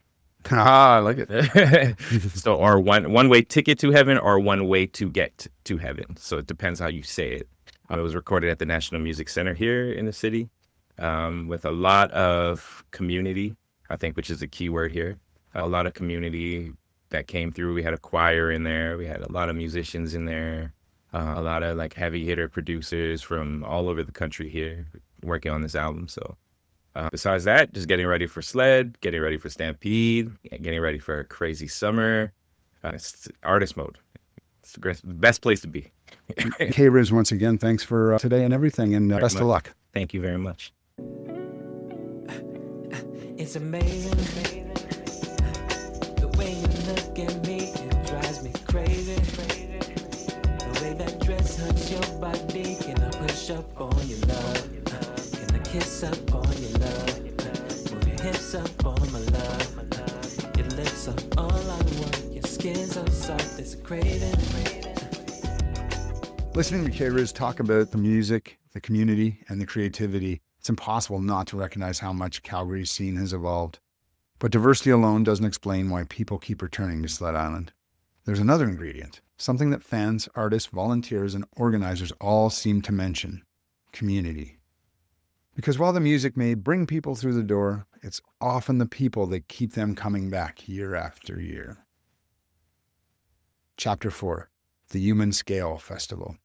I like it. So, or one way ticket to heaven or one way to get to heaven. So it depends how you say it. It was recorded at the National Music Center here in the city with a lot of community, I think, which is the key word here. A lot of community that came through. We had a choir in there. We had a lot of musicians in there. A lot of like heavy hitter producers from all over the country here working on this album. So besides that, just getting ready for Sled, getting ready for Stampede, getting ready for a crazy summer. It's artist mode. It's the best place to be. K-Riz, once again, thanks for today and everything, and best of luck. Thank you very much. It's amazing. The way you look at me, it drives me crazy. The way that dress hugs your body, can I push up on your love? Can I kiss up on your love? Move your hips up on my love. Your lips are all I want. Your skin's so soft, it's craving. Listening to K-Riz talk about the music, the community, and the creativity, it's impossible not to recognize how much Calgary's scene has evolved. But diversity alone doesn't explain why people keep returning to Sled Island. There's another ingredient, something that fans, artists, volunteers, and organizers all seem to mention: community. Because while the music may bring people through the door, it's often the people that keep them coming back year after year. Chapter 4, the Human Scale Festival.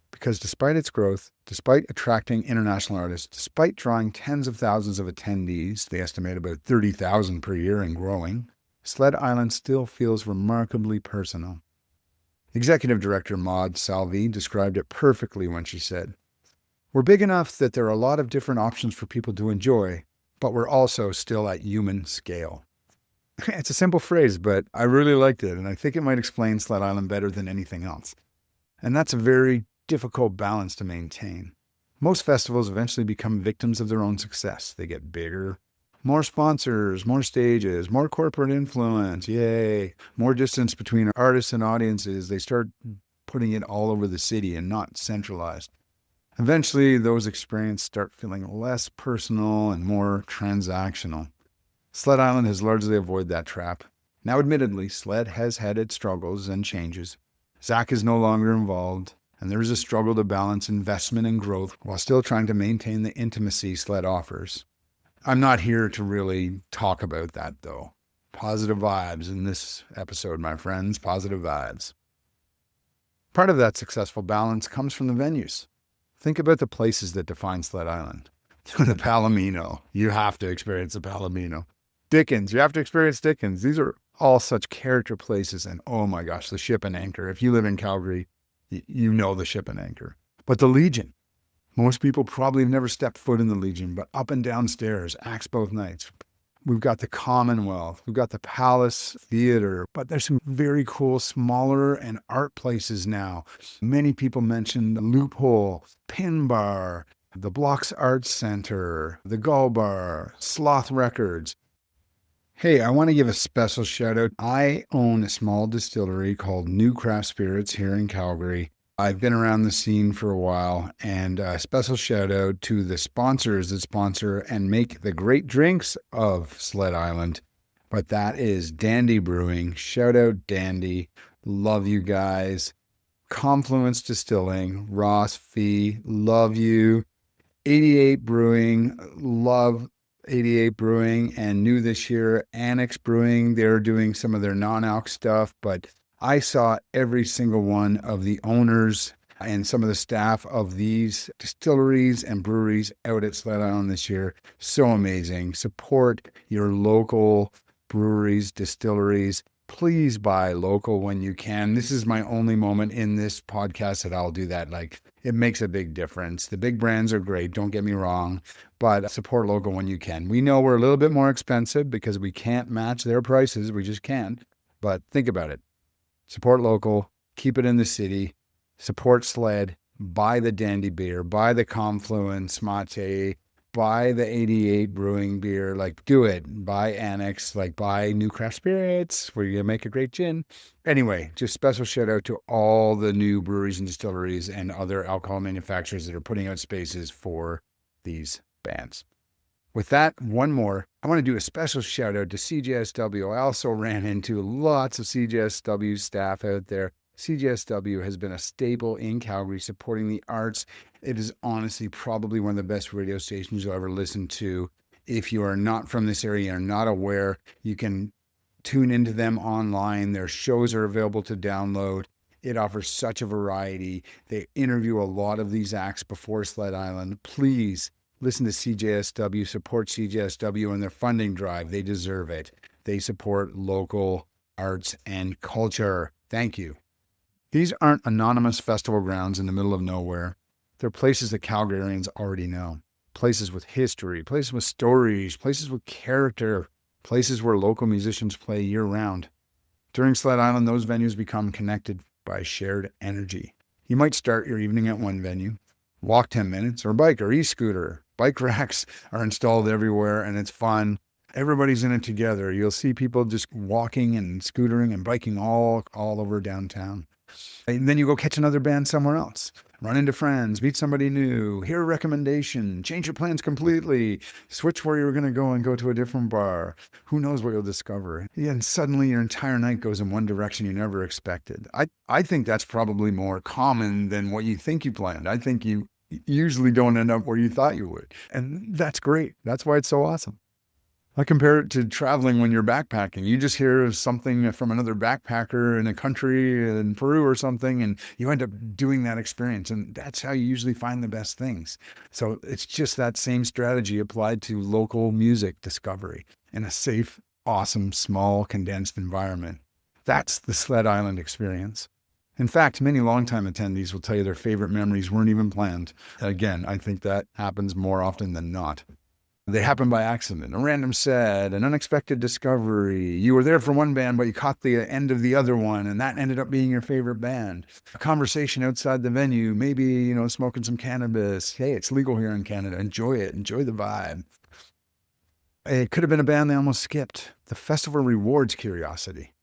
Because despite its growth, despite attracting international artists, despite drawing tens of thousands of attendees, they estimate about 30,000 per year and growing, Sled Island still feels remarkably personal. Executive Director Maud Salvi described it perfectly when she said, "We're big enough that there are a lot of different options for people to enjoy, but we're also still at human scale." It's a simple phrase, but I really liked it, and I think it might explain Sled Island better than anything else. And that's a very difficult balance to maintain. Most festivals eventually become victims of their own success. They get bigger, more sponsors, more stages, more corporate influence, yay, more distance between artists and audiences. They start putting it all over the city and not centralized. Eventually, those experiences start feeling less personal and more transactional. Sled Island has largely avoided that trap. Now, admittedly, Sled has had its struggles and changes. Zach is no longer involved, and there is a struggle to balance investment and growth while still trying to maintain the intimacy Sled offers. I'm not here to really talk about that, though. Positive vibes in this episode, my friends, positive vibes. Part of that successful balance comes from the venues. Think about the places that define Sled Island. The Palomino. You have to experience the Palomino. Dickens. You have to experience Dickens. These are all such character places. And oh my gosh, the Ship and Anchor. If you live in Calgary, you know the Ship and Anchor. But the Legion. Most people probably have never stepped foot in the Legion, but up and downstairs, acts both nights. We've got the Commonwealth. We've got the Palace Theatre. But there's some very cool, smaller and art places now. Many people mentioned the Loophole, Pin Bar, the Blocks Arts Center, the Gull Bar, Sloth Records. Hey, I want to give a special shout out. I own a small distillery called New Craft Spirits here in Calgary. I've been around the scene for a while, and a special shout out to the sponsors that sponsor and make the great drinks of Sled Island. But that is Dandy Brewing. Shout out Dandy. Love you guys. Confluence Distilling, Ross Fee, love you. 88 Brewing, love 88 Brewing, and new this year, Annex Brewing. They're doing some of their non-alc stuff, but I saw every single one of the owners and some of the staff of these distilleries and breweries out at Sled Island this year. So amazing. Support your local breweries, distilleries. Please buy local when you can. This is my only moment in this podcast that I'll do that. Like, it makes a big difference. The big brands are great, don't get me wrong, but support local when you can. We know we're a little bit more expensive because we can't match their prices. We just can't. But think about it. Support local, keep it in the city, support Sled, buy the Dandy beer, buy the Confluence Mate, buy the 88 Brewing beer, like do it. Buy Annex, like buy New Craft Spirits, where you make a great gin. Anyway, just special shout out to all the new breweries and distilleries and other alcohol manufacturers that are putting out spaces for these bands. With that, one more. I want to do a special shout out to CJSW. I also ran into lots of CJSW staff out there. CJSW has been a staple in Calgary supporting the arts. It is honestly probably one of the best radio stations you'll ever listen to. If you are not from this area and are not aware, you can tune into them online. Their shows are available to download. It offers such a variety. They interview a lot of these acts before Sled Island. Please listen to CJSW, support CJSW and their funding drive. They deserve it. They support local arts and culture. Thank you. These aren't anonymous festival grounds in the middle of nowhere. They're places that Calgarians already know. Places with history, places with stories, places with character, places where local musicians play year-round. During Sled Island, those venues become connected by shared energy. You might start your evening at one venue, walk 10 minutes, or bike or e-scooter. Bike racks are installed everywhere, and it's fun. Everybody's in it together. You'll see people just walking and scootering and biking all over downtown. And then you go catch another band somewhere else. Run into friends, meet somebody new, hear a recommendation, change your plans completely, switch where you were going to go and go to a different bar. Who knows what you'll discover? And suddenly your entire night goes in one direction you never expected. I think that's probably more common than what you think you planned. I think you usually don't end up where you thought you would. And that's great. That's why it's so awesome. I compare it to traveling when you're backpacking. You just hear something from another backpacker in a country in Peru or something, and you end up doing that experience. And that's how you usually find the best things. So it's just that same strategy applied to local music discovery in a safe, awesome, small, condensed environment. That's the Sled Island experience. In fact, many longtime attendees will tell you their favorite memories weren't even planned. Again, I think that happens more often than not. They happen by accident, a random set, an unexpected discovery. You were there for one band, but you caught the end of the other one, and that ended up being your favorite band. A conversation outside the venue, maybe, smoking some cannabis. Hey, it's legal here in Canada. Enjoy it. Enjoy the vibe. It could have been a band they almost skipped. The festival rewards curiosity.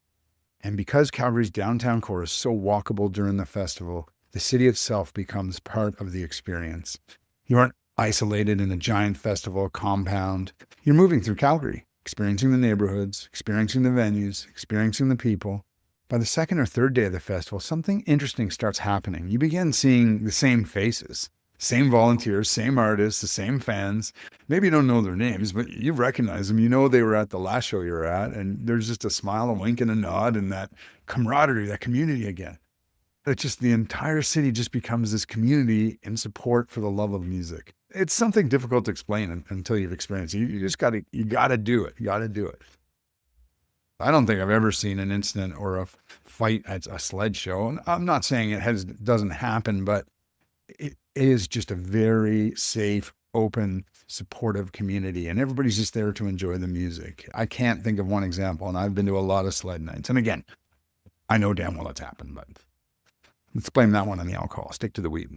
And because Calgary's downtown core is so walkable during the festival, the city itself becomes part of the experience. You aren't isolated in a giant festival compound. You're moving through Calgary, experiencing the neighborhoods, experiencing the venues, experiencing the people. By the second or third day of the festival, something interesting starts happening. You begin seeing the same faces, same volunteers, same artists, the same fans. Maybe you don't know their names, but you recognize them. You know they were at the last show you were at, and there's just a smile, a wink, and a nod, and that camaraderie, that community again. It's just the entire city just becomes this community in support for the love of music. It's something difficult to explain until you've experienced it. You just you gotta do it. You gotta do it. I don't think I've ever seen an incident or a fight at a sled show. And I'm not saying it doesn't happen, but it is just a very safe, open, supportive community. And everybody's just there to enjoy the music. I can't think of one example, and I've been to a lot of sled nights. And again, I know damn well it's happened, but let's blame that one on the alcohol. Stick to the weed.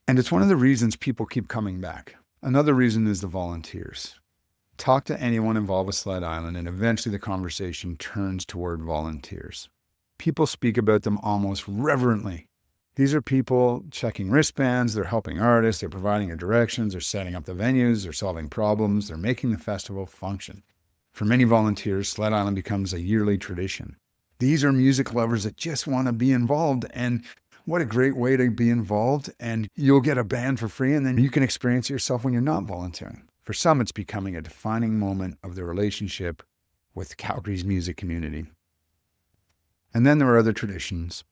And it's one of the reasons people keep coming back. Another reason is the volunteers. Talk to anyone involved with Sled Island, and eventually the conversation turns toward volunteers. People speak about them almost reverently. These are people checking wristbands, they're helping artists, they're providing their directions, they're setting up the venues, they're solving problems, they're making the festival function. For many volunteers, Sled Island becomes a yearly tradition. These are music lovers that just want to be involved, and what a great way to be involved. And you'll get a band for free, and then you can experience it yourself when you're not volunteering. For some, it's becoming a defining moment of their relationship with Calgary's music community. And then there are other traditions.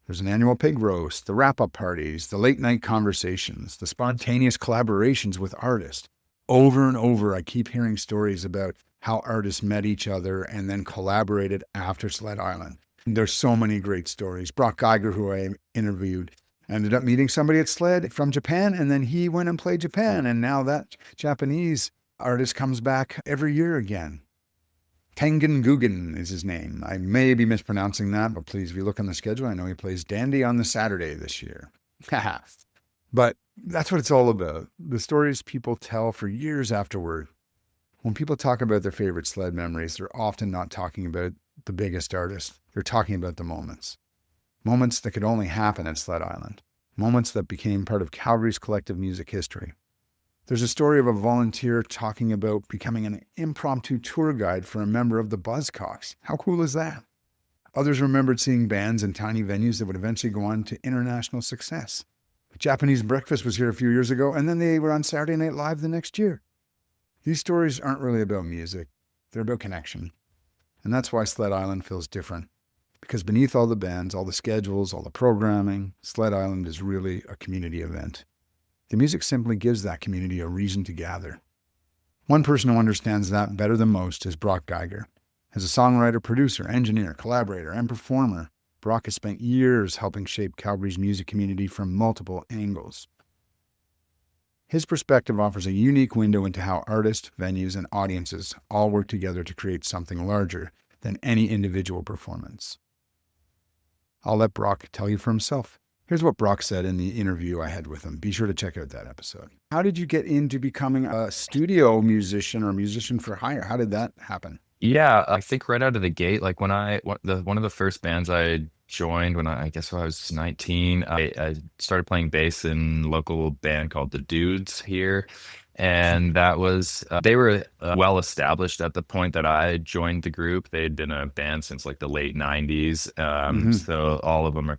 There's an annual pig roast, the wrap-up parties, the late-night conversations, the spontaneous collaborations with artists. Over and over, I keep hearing stories about how artists met each other and then collaborated after Sled Island. There's so many great stories. Brock Geiger, who I interviewed, ended up meeting somebody at Sled from Japan, and then he went and played Japan, and now that Japanese artist comes back every year again. Tengen Guggen is his name. I may be mispronouncing that, but please, if you look on the schedule, I know he plays Dandy on the Saturday this year. But that's what it's all about. The stories people tell for years afterward. When people talk about their favorite sled memories, they're often not talking about the biggest artist. They're talking about the moments. Moments that could only happen at Sled Island. Moments that became part of Calgary's collective music history. There's a story of a volunteer talking about becoming an impromptu tour guide for a member of the Buzzcocks. How cool is that? Others remembered seeing bands in tiny venues that would eventually go on to international success. Japanese Breakfast was here a few years ago, and then they were on Saturday Night Live the next year. These stories aren't really about music. They're about connection. And that's why Sled Island feels different. Because beneath all the bands, all the schedules, all the programming, Sled Island is really a community event. The music simply gives that community a reason to gather. One person who understands that better than most is Brock Geiger. As a songwriter, producer, engineer, collaborator, and performer, Brock has spent years helping shape Calgary's music community from multiple angles. His perspective offers a unique window into how artists, venues, and audiences all work together to create something larger than any individual performance. I'll let Brock tell you for himself. Here's what Brock said in the interview I had with him. Be sure to check out that episode. How did you get into becoming a studio musician or a musician for hire? How did that happen? Yeah, I think right out of the gate, like one of the first bands I joined when I was 19, I started playing bass in a local band called The Dudes here. And that was, they were well established at the point that I joined the group. They'd been a band since like the late 90s. So all of them are,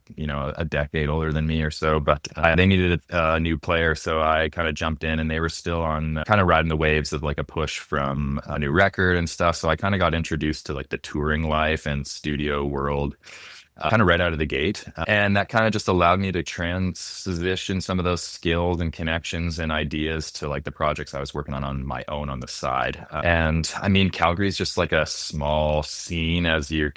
a decade older than me or so, but they needed a new player. So I kind of jumped in, and they were still on kind of riding the waves of like a push from a new record and stuff. So I kind of got introduced to like the touring life and studio world kind of right out of the gate. And that kind of just allowed me to transition some of those skills and connections and ideas to like the projects I was working on my own on the side. And I mean, Calgary is just like a small scene, as you're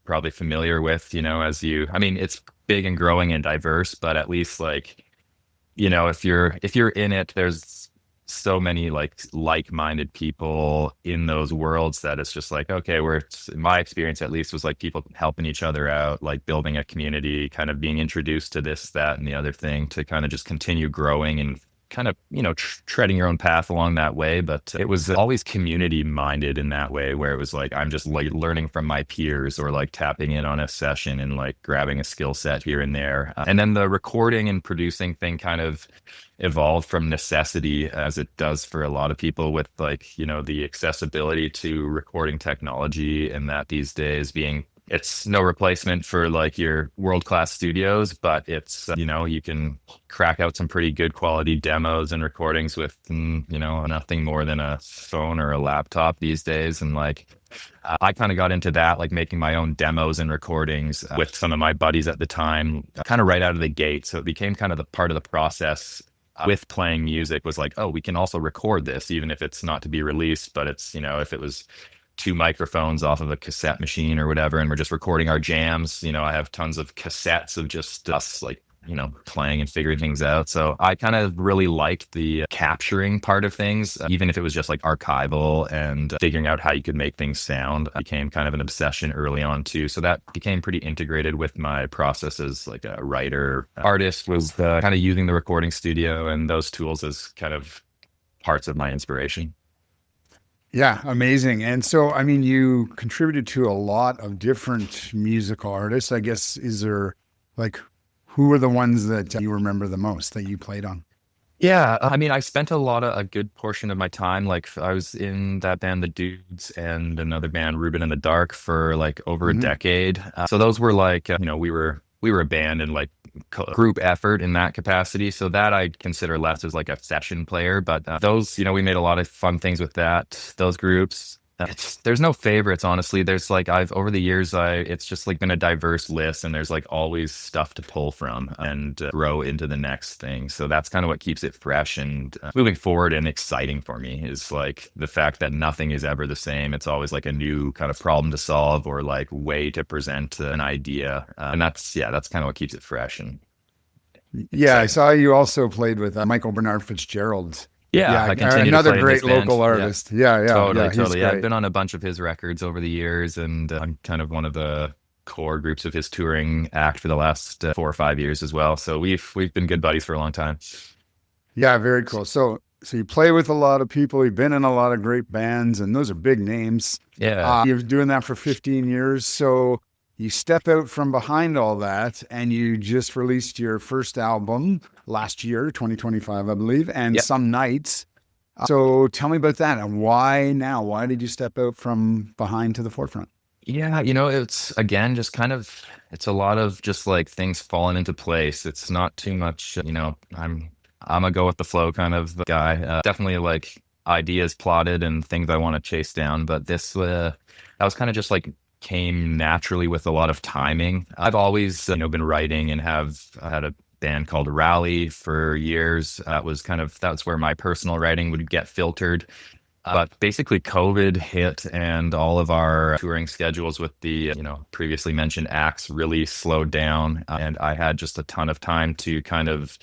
probably familiar with, it's big and growing and diverse, but at least like, if you're in it, there's so many like-minded people in those worlds that it's just like, okay, my experience at least was like people helping each other out, like building a community, kind of being introduced to this, that, and the other thing to kind of just continue growing and kind of, treading your own path along that way. But it was always community minded in that way, where it was like, I'm just like learning from my peers or like tapping in on a session and like grabbing a skill set here and there. And then the recording and producing thing kind of evolved from necessity, as it does for a lot of people with like, the accessibility to recording technology, and that these days being it's no replacement for like your world-class studios, but it's, you can crack out some pretty good quality demos and recordings with, nothing more than a phone or a laptop these days. And like, I kind of got into that, like making my own demos and recordings with some of my buddies at the time, kind of right out of the gate. So it became kind of the part of the process with playing music was like, oh, we can also record this, even if it's not to be released, but it's, if it was 2 microphones off of a cassette machine or whatever, and we're just recording our jams. I have tons of cassettes of just us like, playing and figuring things out. So I kind of really liked the capturing part of things, even if it was just like archival and figuring out how you could make things sound. It became kind of an obsession early on too. So that became pretty integrated with my process as like a writer. Artist was kind of using the recording studio and those tools as kind of parts of my inspiration. Yeah, amazing. And so, I mean, you contributed to a lot of different musical artists. I guess, is there like, who are the ones that you remember the most that you played on? Yeah, I mean, I spent a good portion of my time, like I was in that band, The Dudes, and another band, Reuben in the Dark, for like over a decade. So those were like, we were a band and like group effort in that capacity. So that I consider less as like a session player, but those, we made a lot of fun things with those groups. There's no favorites, honestly. There's like, over the years, it's just like been a diverse list, and there's like always stuff to pull from and grow into the next thing. So that's kind of what keeps it fresh and moving forward and exciting for me, is like the fact that nothing is ever the same. It's always like a new kind of problem to solve or like way to present an idea. And that's kind of what keeps it fresh. And yeah, I saw you also played with Michael Bernard Fitzgerald. Yeah, I continue another to play great in his local band. artist. Yeah, Totally. Yeah, I've been on a bunch of his records over the years, and I'm kind of one of the core groups of his touring act for the last 4 or 5 years as well. So we've been good buddies for a long time. Yeah, very cool. So you play with a lot of people. You've been in a lot of great bands, and those are big names. Yeah, you're doing that for 15 years. So you step out from behind all that, and you just released your first album last year, 2025, I believe, and Some Nights. So tell me about that, and why now? Why did you step out from behind to the forefront? Yeah, it's again just kind of, it's a lot of just like things falling into place. It's not too much, I'm a go with the flow kind of guy. Definitely like ideas plotted and things I want to chase down, but this that was kind of just like came naturally with a lot of timing. I've always been writing and have had a band called Rally for years. That's where my personal writing would get filtered. But basically COVID hit, and all of our touring schedules with the previously mentioned acts really slowed down, and I had just a ton of time to kind of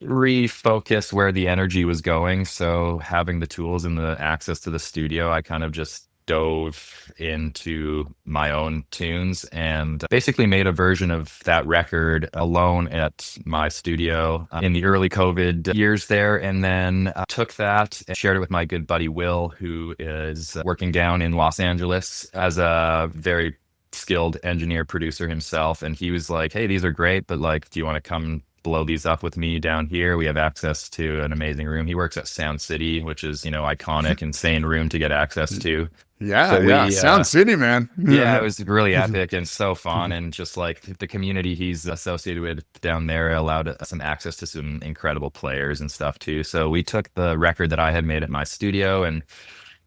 refocus where the energy was going. So having the tools and the access to the studio, I kind of just dove into my own tunes and basically made a version of that record alone at my studio in the early COVID years there. And then took that and shared it with my good buddy Will, who is working down in Los Angeles as a very skilled engineer producer himself. And he was like, hey, these are great, but like, do you want to come blow these up with me down here? We have access to an amazing room. He works at Sound City, which is, iconic, insane room to get access to. Yeah, Sound City, man. Yeah, it was really epic and so fun. And just like the community he's associated with down there allowed some access to some incredible players and stuff too. So we took the record that I had made at my studio and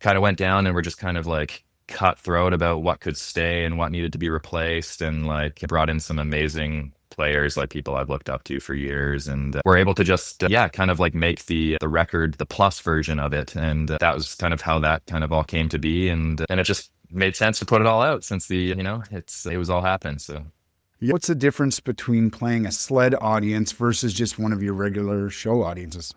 kind of went down, and we're just kind of like cutthroat about what could stay and what needed to be replaced, and like brought in some amazing players, like people I've looked up to for years, and we're able to just kind of like make the record the plus version of it. And that was kind of how that kind of all came to be, and it just made sense to put it all out since it was all happened. So what's the difference between playing a Sled audience versus just one of your regular show audiences?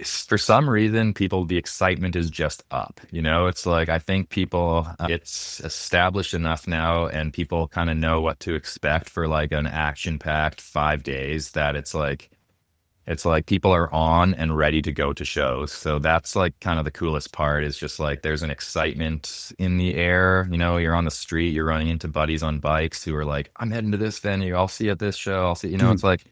For some reason, the excitement is just up. It's like, I think people, it's established enough now, and people kind of know what to expect for like an action-packed 5 days, that it's like people are on and ready to go to shows. So that's like kind of the coolest part, is just like there's an excitement in the air. You're on the street, you're running into buddies on bikes who are like, I'm heading to this venue, I'll see you at this show, I'll see, it's like,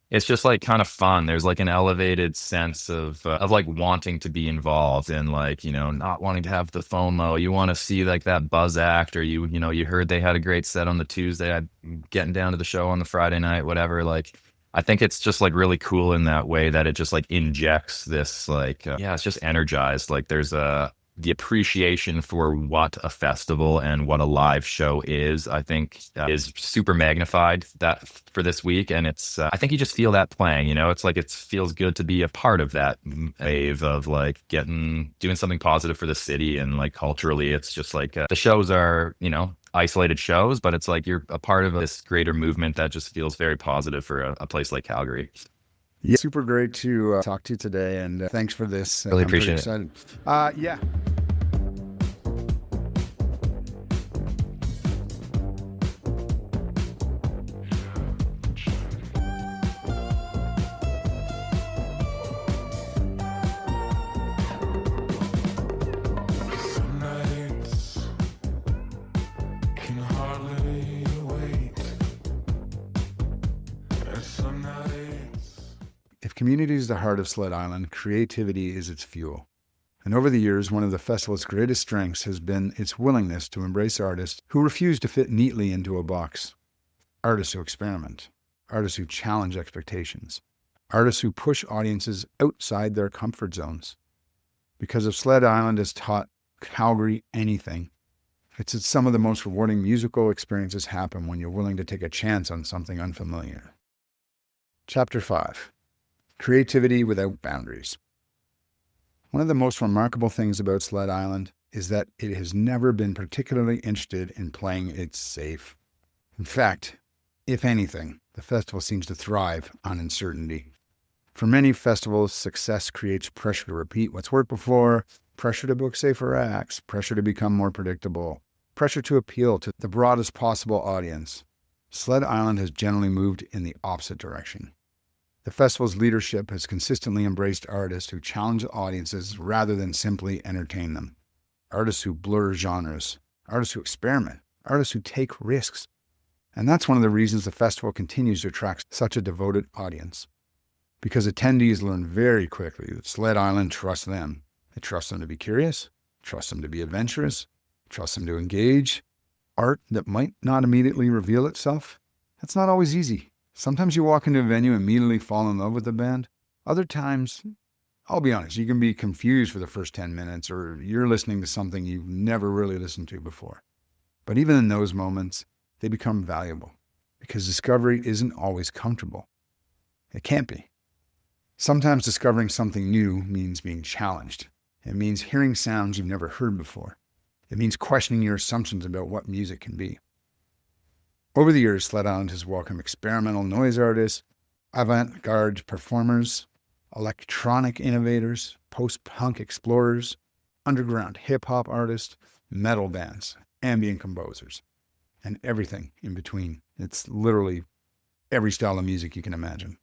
it's just like kind of fun. There's like an elevated sense of like wanting to be involved and like, you know, not wanting to have the FOMO. You want to see like that buzz act, or you know, you heard they had a great set on the Tuesday, I'm getting down to the show on the Friday night, whatever. Like, I think it's just like really cool in that way that it just like injects this like, yeah, it's just energized. Like there's the appreciation for what a festival and what a live show is, I think, is super magnified that for this week. And it's, I think you just feel that playing, you know, it's like, it feels good to be a part of that wave of like doing something positive for the city. And like culturally, it's just like the shows are, you know, isolated shows, but it's like you're a part of this greater movement that just feels very positive for a place like Calgary. Yeah, super great to talk to you today, and thanks for this. Really I'm pretty appreciate it. excited. Yeah. If community is the heart of Sled Island, creativity is its fuel. And over the years, one of the festival's greatest strengths has been its willingness to embrace artists who refuse to fit neatly into a box. Artists who experiment, artists who challenge expectations, artists who push audiences outside their comfort zones. Because if Sled Island has taught Calgary anything, it's that some of the most rewarding musical experiences happen when you're willing to take a chance on something unfamiliar. Chapter 5. Creativity without boundaries. One of the most remarkable things about Sled Island is that it has never been particularly interested in playing it safe. In fact, if anything, the festival seems to thrive on uncertainty. For many festivals, success creates pressure to repeat what's worked before, pressure to book safer acts, pressure to become more predictable, pressure to appeal to the broadest possible audience. Sled Island has generally moved in the opposite direction. The festival's leadership has consistently embraced artists who challenge audiences rather than simply entertain them. Artists who blur genres, artists who experiment, artists who take risks. And that's one of the reasons the festival continues to attract such a devoted audience. Because attendees learn very quickly that Sled Island trusts them. They trust them to be curious, trust them to be adventurous, trust them to engage. Art that might not immediately reveal itself, that's not always easy. Sometimes you walk into a venue and immediately fall in love with the band. Other times, I'll be honest, you can be confused for the first 10 minutes, or you're listening to something you've never really listened to before. But even in those moments, they become valuable because discovery isn't always comfortable. It can't be. Sometimes discovering something new means being challenged. It means hearing sounds you've never heard before. It means questioning your assumptions about what music can be. Over the years, Sled Island has welcomed experimental noise artists, avant-garde performers, electronic innovators, post-punk explorers, underground hip-hop artists, metal bands, ambient composers, and everything in between. It's literally every style of music you can imagine.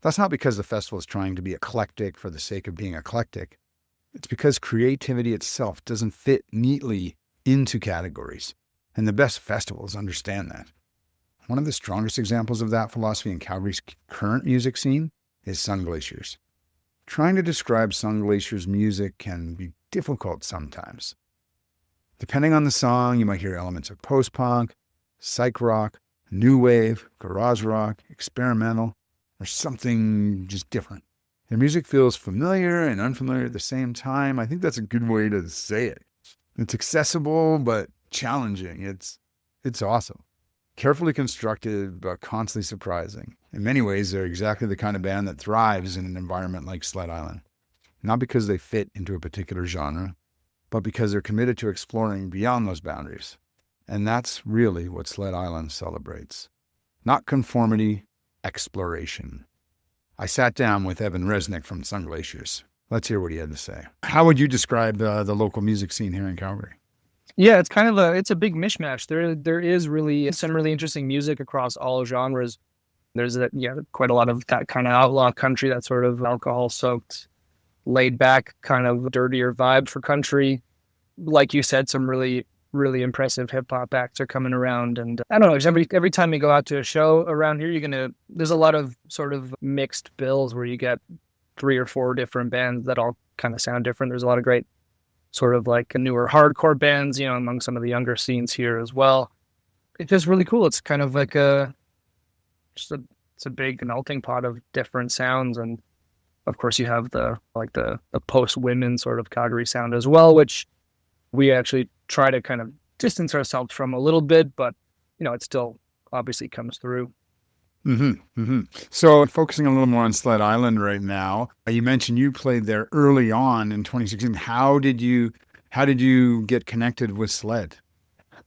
That's not because the festival is trying to be eclectic for the sake of being eclectic. It's because creativity itself doesn't fit neatly into categories. And the best festivals understand that. One of the strongest examples of that philosophy in Calgary's current music scene is Sun Glaciers. Trying to describe Sun Glaciers' music can be difficult sometimes. Depending on the song, you might hear elements of post-punk, psych rock, new wave, garage rock, experimental, or something just different. Their music feels familiar and unfamiliar at the same time. I think that's a good way to say it. It's accessible, but challenging. It's awesome. Carefully constructed, but constantly surprising. In many ways, they're exactly the kind of band that thrives in an environment like Sled Island. Not because they fit into a particular genre, but because they're committed to exploring beyond those boundaries. And that's really what Sled Island celebrates. Not conformity, exploration. I sat down with Evan Resnick from Sun Glaciers. Let's hear what he had to say. How would you describe the local music scene here in Calgary? Yeah, it's kind of it's a big mishmash. There is really some really interesting music across all genres. There's quite a lot of that kind of outlaw country, that sort of alcohol soaked, laid back kind of dirtier vibe for country. Like you said, some really really impressive hip hop acts are coming around. And I don't know, every time you go out to a show around here, there's a lot of sort of mixed bills where you get 3 or 4 different bands that all kind of sound different. There's a lot of great sort of like newer hardcore bands, among some of the younger scenes here as well. It's just really cool. It's kind of like it's a big melting pot of different sounds. And of course you have the post-women sort of Calgary sound as well, which we actually try to kind of distance ourselves from a little bit, but it still obviously comes through. So focusing a little more on Sled Island right now, you mentioned you played there early on in 2016. How did you get connected with Sled?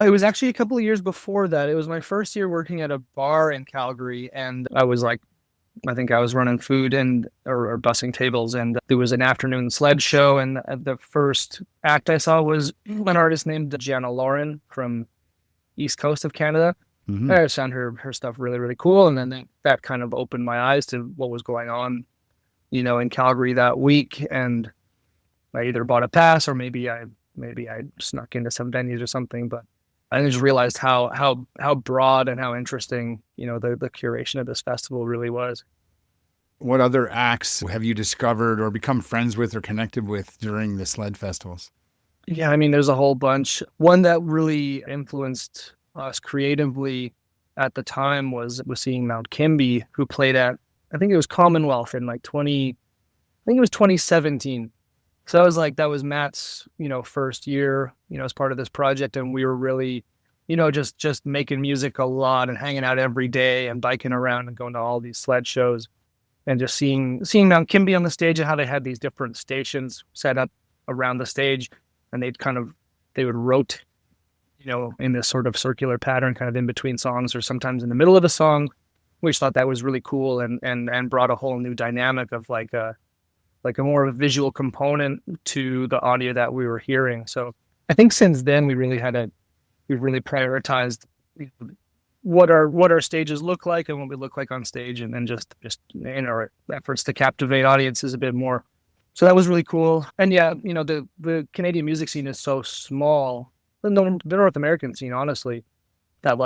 It was actually a couple of years before that. It was my first year working at a bar in Calgary, and I think I was running food or bussing tables, and there was an afternoon sled show, and the first act I saw was an artist named Gianna Lauren from East Coast of Canada. I found her stuff really, really cool, and then that kind of opened my eyes to what was going on, in Calgary that week, and I either bought a pass or maybe I snuck into some venues or something, but I just realized how broad and how interesting, the curation of this festival really was. What other acts have you discovered or become friends with or connected with during the Sled festivals? Yeah, I mean, there's a whole bunch. One that really influenced us creatively at the time was seeing Mount Kimby, who played at, I think it was Commonwealth in 2017. So that was Matt's, first year, as part of this project. And we were really, just making music a lot and hanging out every day and biking around and going to all these sled shows and just seeing Mount Kimby on the stage and how they had these different stations set up around the stage, and they would rotate, in this sort of circular pattern, kind of in between songs or sometimes in the middle of a song. We just thought that was really cool and brought a whole new dynamic of like a more of a visual component to the audio that we were hearing. So I think since then we really prioritized what our stages look like and what we look like on stage, and then just in our efforts to captivate audiences a bit more. So that was really cool. And yeah, the Canadian music scene is so small, the North American scene, honestly, that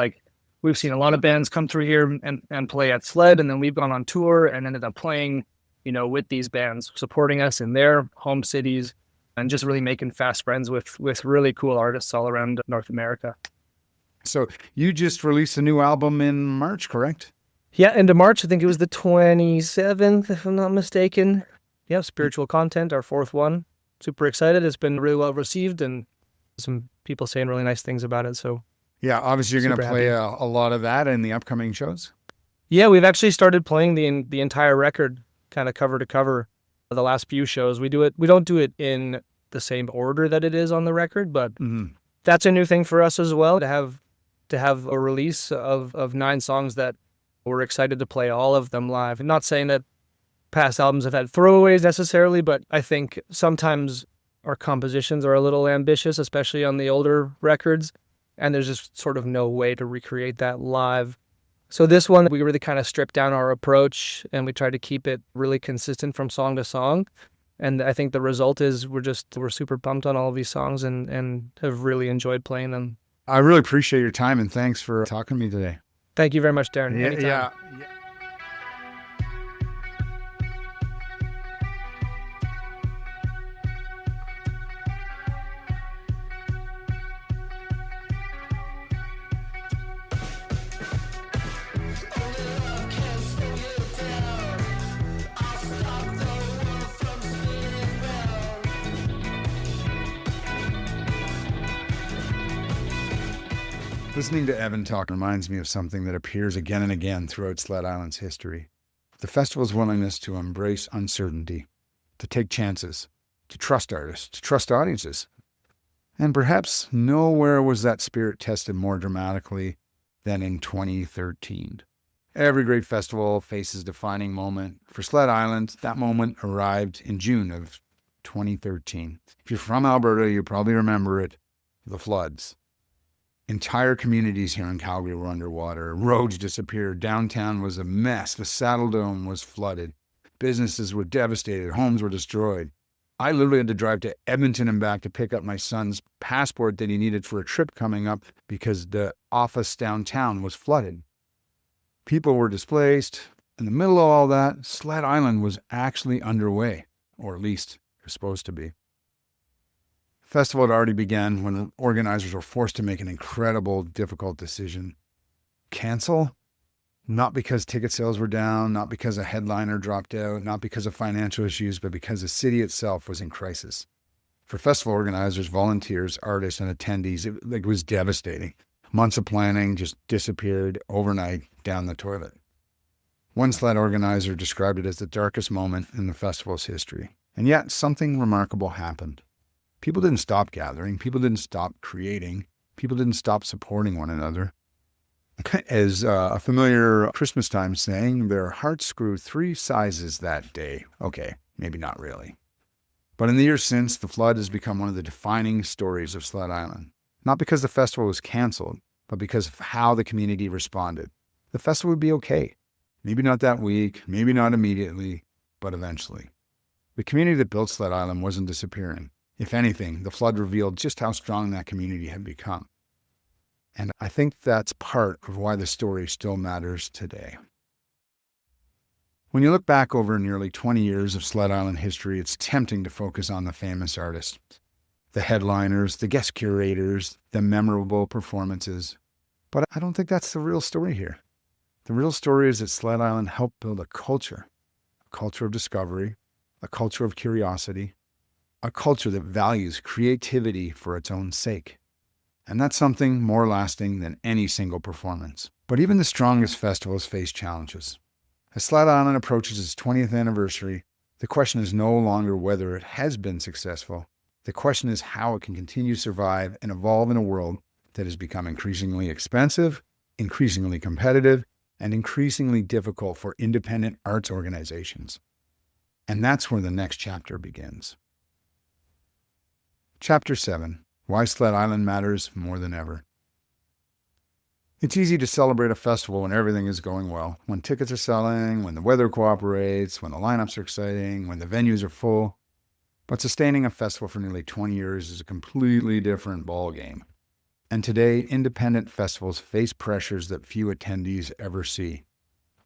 we've seen a lot of bands come through here and play at Sled, and then we've gone on tour and ended up playing with these bands, supporting us in their home cities, and just really making fast friends with really cool artists all around North America. So you just released a new album in March, correct? Yeah, end of March. I think it was the 27th, if I'm not mistaken. Yeah, Spiritual Content, our 4th one. Super excited. It's been really well received, and some people saying really nice things about it. So yeah, obviously you're going to play a lot of that in the upcoming shows. Yeah, we've actually started playing the entire record, kind of cover to cover, the last few shows. We don't do it in the same order that it is on the record, but that's a new thing for us as well, to have a release of 9 songs that we're excited to play all of them live. I'm not saying that past albums have had throwaways necessarily, but I think sometimes our compositions are a little ambitious, especially on the older records, and there's just sort of no way to recreate that live. So this one, we really kind of stripped down our approach, and we tried to keep it really consistent from song to song. And I think the result is we're super pumped on all of these songs and have really enjoyed playing them. I really appreciate your time, and thanks for talking to me today. Thank you very much, Darren. Anytime. Yeah. Listening to Evan talk reminds me of something that appears again and again throughout Sled Island's history. The festival's willingness to embrace uncertainty, to take chances, to trust artists, to trust audiences. And perhaps nowhere was that spirit tested more dramatically than in 2013. Every great festival faces a defining moment. For Sled Island, that moment arrived in June of 2013. If you're from Alberta, you probably remember it, the floods. Entire communities here in Calgary were underwater. Roads disappeared. Downtown was a mess. The Saddle Dome was flooded. Businesses were devastated. Homes were destroyed. I literally had to drive to Edmonton and back to pick up my son's passport that he needed for a trip coming up because the office downtown was flooded. People were displaced. In the middle of all that, Sled Island was actually underway, or at least it was supposed to be. The festival had already begun when the organizers were forced to make an incredible, difficult decision. Cancel? Not because ticket sales were down, not because a headliner dropped out, not because of financial issues, but because the city itself was in crisis. For festival organizers, volunteers, artists, and attendees, it was devastating. Months of planning just disappeared overnight down the toilet. One sled organizer described it as the darkest moment in the festival's history. And yet, something remarkable happened. People didn't stop gathering. People didn't stop creating. People didn't stop supporting one another. As a familiar Christmas time saying, their hearts grew 3 sizes that day. Okay, maybe not really. But in the years since, the flood has become one of the defining stories of Sled Island. Not because the festival was canceled, but because of how the community responded. The festival would be okay. Maybe not that week, maybe not immediately, but eventually. The community that built Sled Island wasn't disappearing. If anything, the flood revealed just how strong that community had become. And I think that's part of why the story still matters today. When you look back over nearly 20 years of Sled Island history, it's tempting to focus on the famous artists, the headliners, the guest curators, the memorable performances. But I don't think that's the real story here. The real story is that Sled Island helped build a culture of discovery, a culture of curiosity, a culture that values creativity for its own sake. And that's something more lasting than any single performance. But even the strongest festivals face challenges. As Sled Island approaches its 20th anniversary, the question is no longer whether it has been successful. The question is how it can continue to survive and evolve in a world that has become increasingly expensive, increasingly competitive, and increasingly difficult for independent arts organizations. And that's where the next chapter begins. Chapter 7. Why Sled Island Matters More Than Ever. It's easy to celebrate a festival when everything is going well, when tickets are selling, when the weather cooperates, when the lineups are exciting, when the venues are full. But sustaining a festival for nearly 20 years is a completely different ballgame. And today, independent festivals face pressures that few attendees ever see.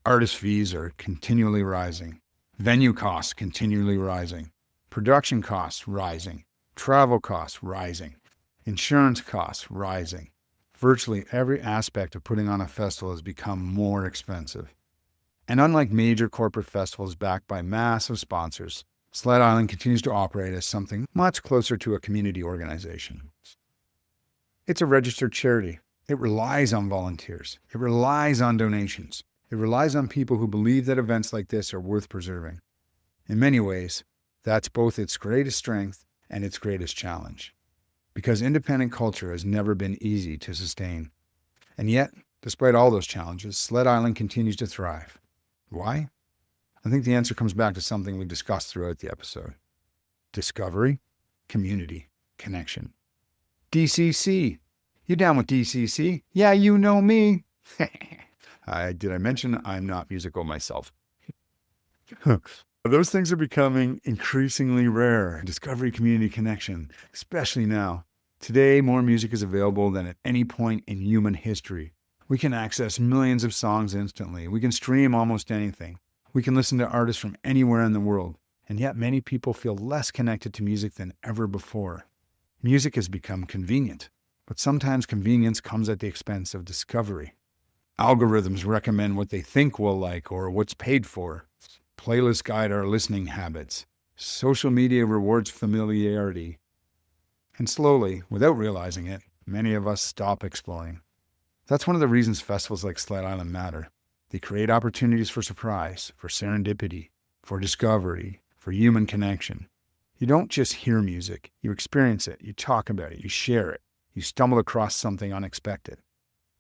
Artist fees are continually rising. Venue costs continually rising. Production costs rising. Travel costs rising. Insurance costs rising. Virtually every aspect of putting on a festival has become more expensive. And unlike major corporate festivals backed by massive sponsors, Sled Island continues to operate as something much closer to a community organization. It's a registered charity. It relies on volunteers. It relies on donations. It relies on people who believe that events like this are worth preserving. In many ways, that's both its greatest strength and its greatest challenge. Because independent culture has never been easy to sustain. And yet, despite all those challenges, Sled Island continues to thrive. Why? I think the answer comes back to something we discussed throughout the episode. Discovery, community, connection. DCC. You down with DCC? Yeah, you know me. Did I mention I'm not musical myself? Those things are becoming increasingly rare. Discovery, community, connection, especially now. Today, more music is available than at any point in human history. We can access millions of songs instantly. We can stream almost anything. We can listen to artists from anywhere in the world. And yet many people feel less connected to music than ever before. Music has become convenient, but sometimes convenience comes at the expense of discovery. Algorithms recommend what they think we'll like or what's paid for. Playlists guide our listening habits. Social media rewards familiarity. And slowly, without realizing it, many of us stop exploring. That's one of the reasons festivals like Sled Island matter. They create opportunities for surprise, for serendipity, for discovery, for human connection. You don't just hear music, you experience it, you talk about it, you share it, you stumble across something unexpected.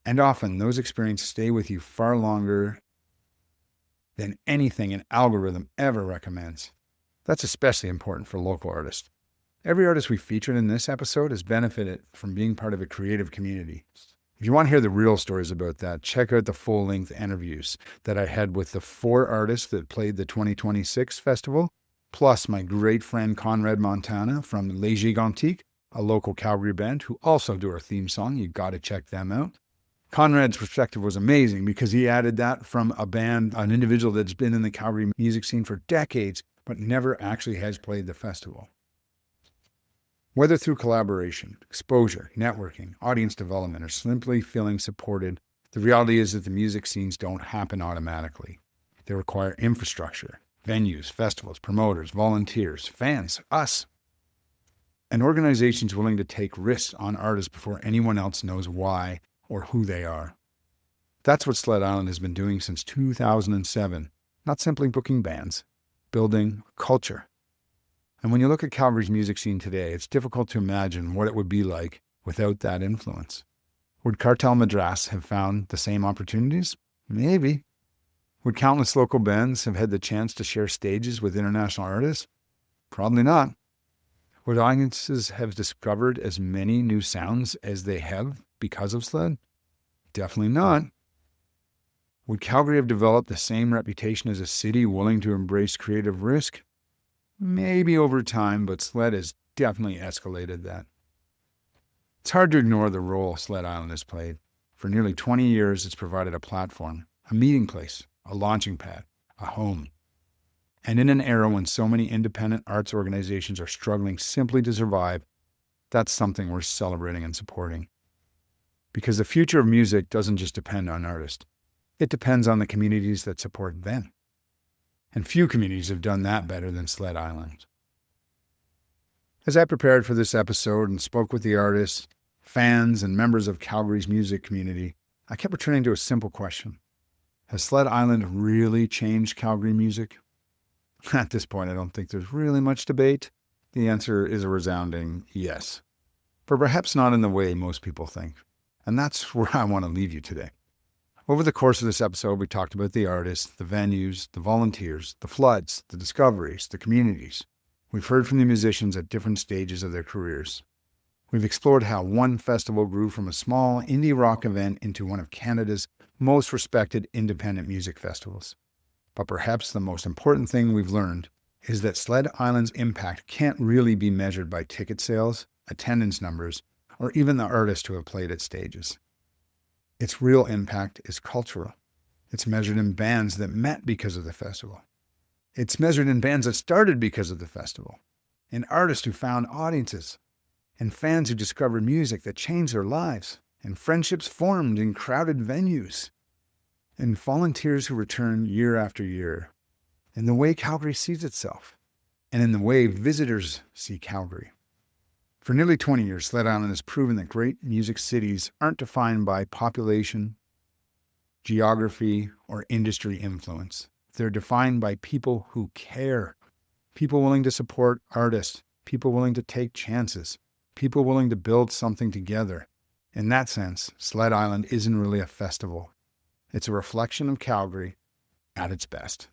And often those experiences stay with you far longer than anything an algorithm ever recommends. That's especially important for local artists. Every artist we featured in this episode has benefited from being part of a creative community. If you want to hear the real stories about that, check out the full-length interviews that I had with the 4 artists that played the 2026 festival, plus my great friend Conrad Montana from Les Gigantiques, a local Calgary band who also do our theme song. You got to check them out. Conrad's perspective was amazing because he added that from a band, an individual that's been in the Calgary music scene for decades, but never actually has played the festival. Whether through collaboration, exposure, networking, audience development, or simply feeling supported, the reality is that the music scenes don't happen automatically. They require infrastructure, venues, festivals, promoters, volunteers, fans, us, and organizations willing to take risks on artists before anyone else knows why or who they are. That's what Sled Island has been doing since 2007, not simply booking bands, building culture. And when you look at Calgary's music scene today, it's difficult to imagine what it would be like without that influence. Would Cartel Madras have found the same opportunities? Maybe. Would countless local bands have had the chance to share stages with international artists? Probably not. Would audiences have discovered as many new sounds as they have because of Sled? Definitely not. Would Calgary have developed the same reputation as a city willing to embrace creative risk? Maybe over time, but Sled has definitely escalated that. It's hard to ignore the role Sled Island has played. For nearly 20 years, it's provided a platform, a meeting place, a launching pad, a home. And in an era when so many independent arts organizations are struggling simply to survive, that's something worth celebrating and supporting. Because the future of music doesn't just depend on artists. It depends on the communities that support them. And few communities have done that better than Sled Island. As I prepared for this episode and spoke with the artists, fans, and members of Calgary's music community, I kept returning to a simple question. Has Sled Island really changed Calgary music? At this point, I don't think there's really much debate. The answer is a resounding yes. But perhaps not in the way most people think. And that's where I want to leave you today. Over the course of this episode, we talked about the artists, the venues, the volunteers, the floods, the discoveries, the communities. We've heard from the musicians at different stages of their careers. We've explored how one festival grew from a small indie rock event into one of Canada's most respected independent music festivals. But perhaps the most important thing we've learned is that Sled Island's impact can't really be measured by ticket sales, attendance numbers, or even the artists who have played at stages. Its real impact is cultural. It's measured in bands that met because of the festival. It's measured in bands that started because of the festival, in artists who found audiences, and fans who discovered music that changed their lives, and friendships formed in crowded venues, and volunteers who return year after year, in the way Calgary sees itself, and in the way visitors see Calgary. For nearly 20 years, Sled Island has proven that great music cities aren't defined by population, geography, or industry influence. They're defined by people who care, people willing to support artists, people willing to take chances, people willing to build something together. In that sense, Sled Island isn't really a festival. It's a reflection of Calgary at its best.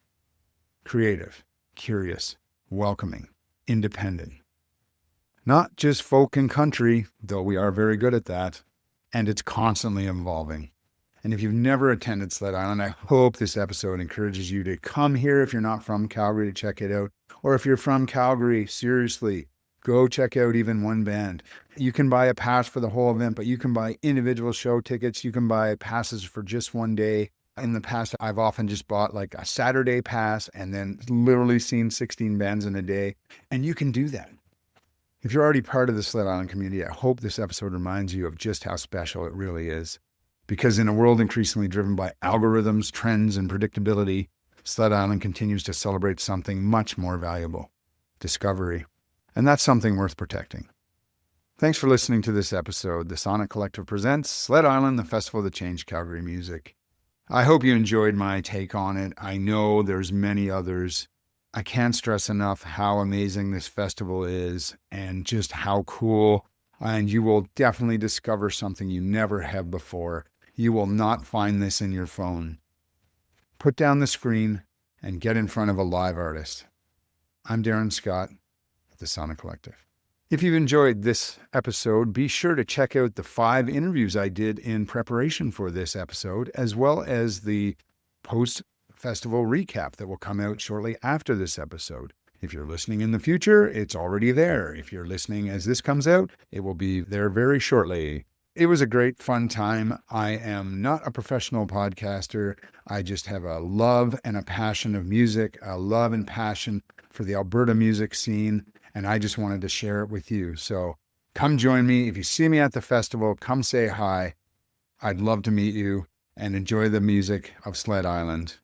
Creative, curious, welcoming, independent. Not just folk and country, though we are very good at that, and it's constantly evolving. And if you've never attended Sled Island, I hope this episode encourages you to come here if you're not from Calgary to check it out. Or if you're from Calgary, seriously, go check out even one band. You can buy a pass for the whole event, but you can buy individual show tickets. You can buy passes for just one day. In the past, I've often just bought like a Saturday pass and then literally seen 16 bands in a day. And you can do that. If you're already part of the Sled Island community, I hope this episode reminds you of just how special it really is. Because in a world increasingly driven by algorithms, trends, and predictability, Sled Island continues to celebrate something much more valuable, discovery. And that's something worth protecting. Thanks for listening to this episode. The Sonic Collective presents Sled Island, the festival that changed Calgary music. I hope you enjoyed my take on it. I know there's many others. I can't stress enough how amazing this festival is and just how cool. And you will definitely discover something you never have before. You will not find this in your phone. Put down the screen and get in front of a live artist. I'm Darren Scott at the Sonic Collective. If you've enjoyed this episode, be sure to check out the 5 interviews I did in preparation for this episode, as well as the post-festival recap that will come out shortly after this episode. If you're listening in the future, it's already there. If you're listening as this comes out, it will be there very shortly. It was a great, fun time. I am not a professional podcaster. I just have a love and a passion of music, a love and passion for the Alberta music scene, and I just wanted to share it with you. So come join me. If you see me at the festival, come say hi. I'd love to meet you and enjoy the music of Sled Island.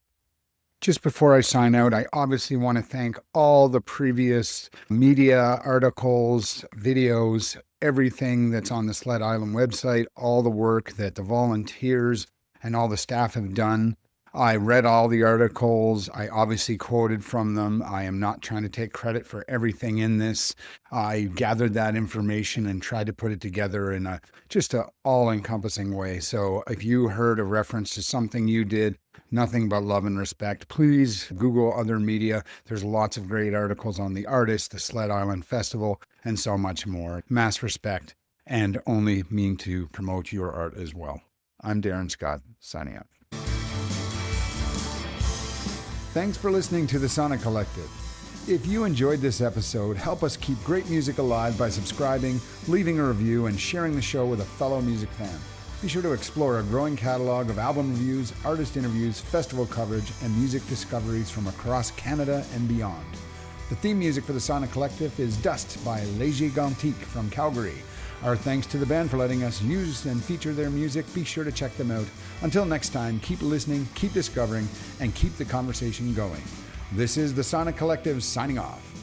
Just before I sign out, I obviously want to thank all the previous media, articles, videos, everything that's on the Sled Island website, all the work that the volunteers and all the staff have done. I read all the articles. I obviously quoted from them. I am not trying to take credit for everything in this. I gathered that information and tried to put it together in just an all-encompassing way. So if you heard a reference to something you did, nothing but love and respect. Please Google other media. There's lots of great articles on the artist, the Sled Island Festival, and so much more. Mass respect, and only mean to promote your art as well. I'm Darren Scott, signing out. Thanks for listening to the Sonic Collective. If you enjoyed this episode, help us keep great music alive by subscribing, leaving a review, and sharing the show with a fellow music fan. Be sure to explore a growing catalog of album reviews, artist interviews, festival coverage, and music discoveries from across Canada and beyond. The theme music for the Sonic Collective is Dust by Léger Gantique from Calgary. Our thanks to the band for letting us use and feature their music. Be sure to check them out. Until next time, keep listening, keep discovering, and keep the conversation going. This is the Sonic Collective signing off.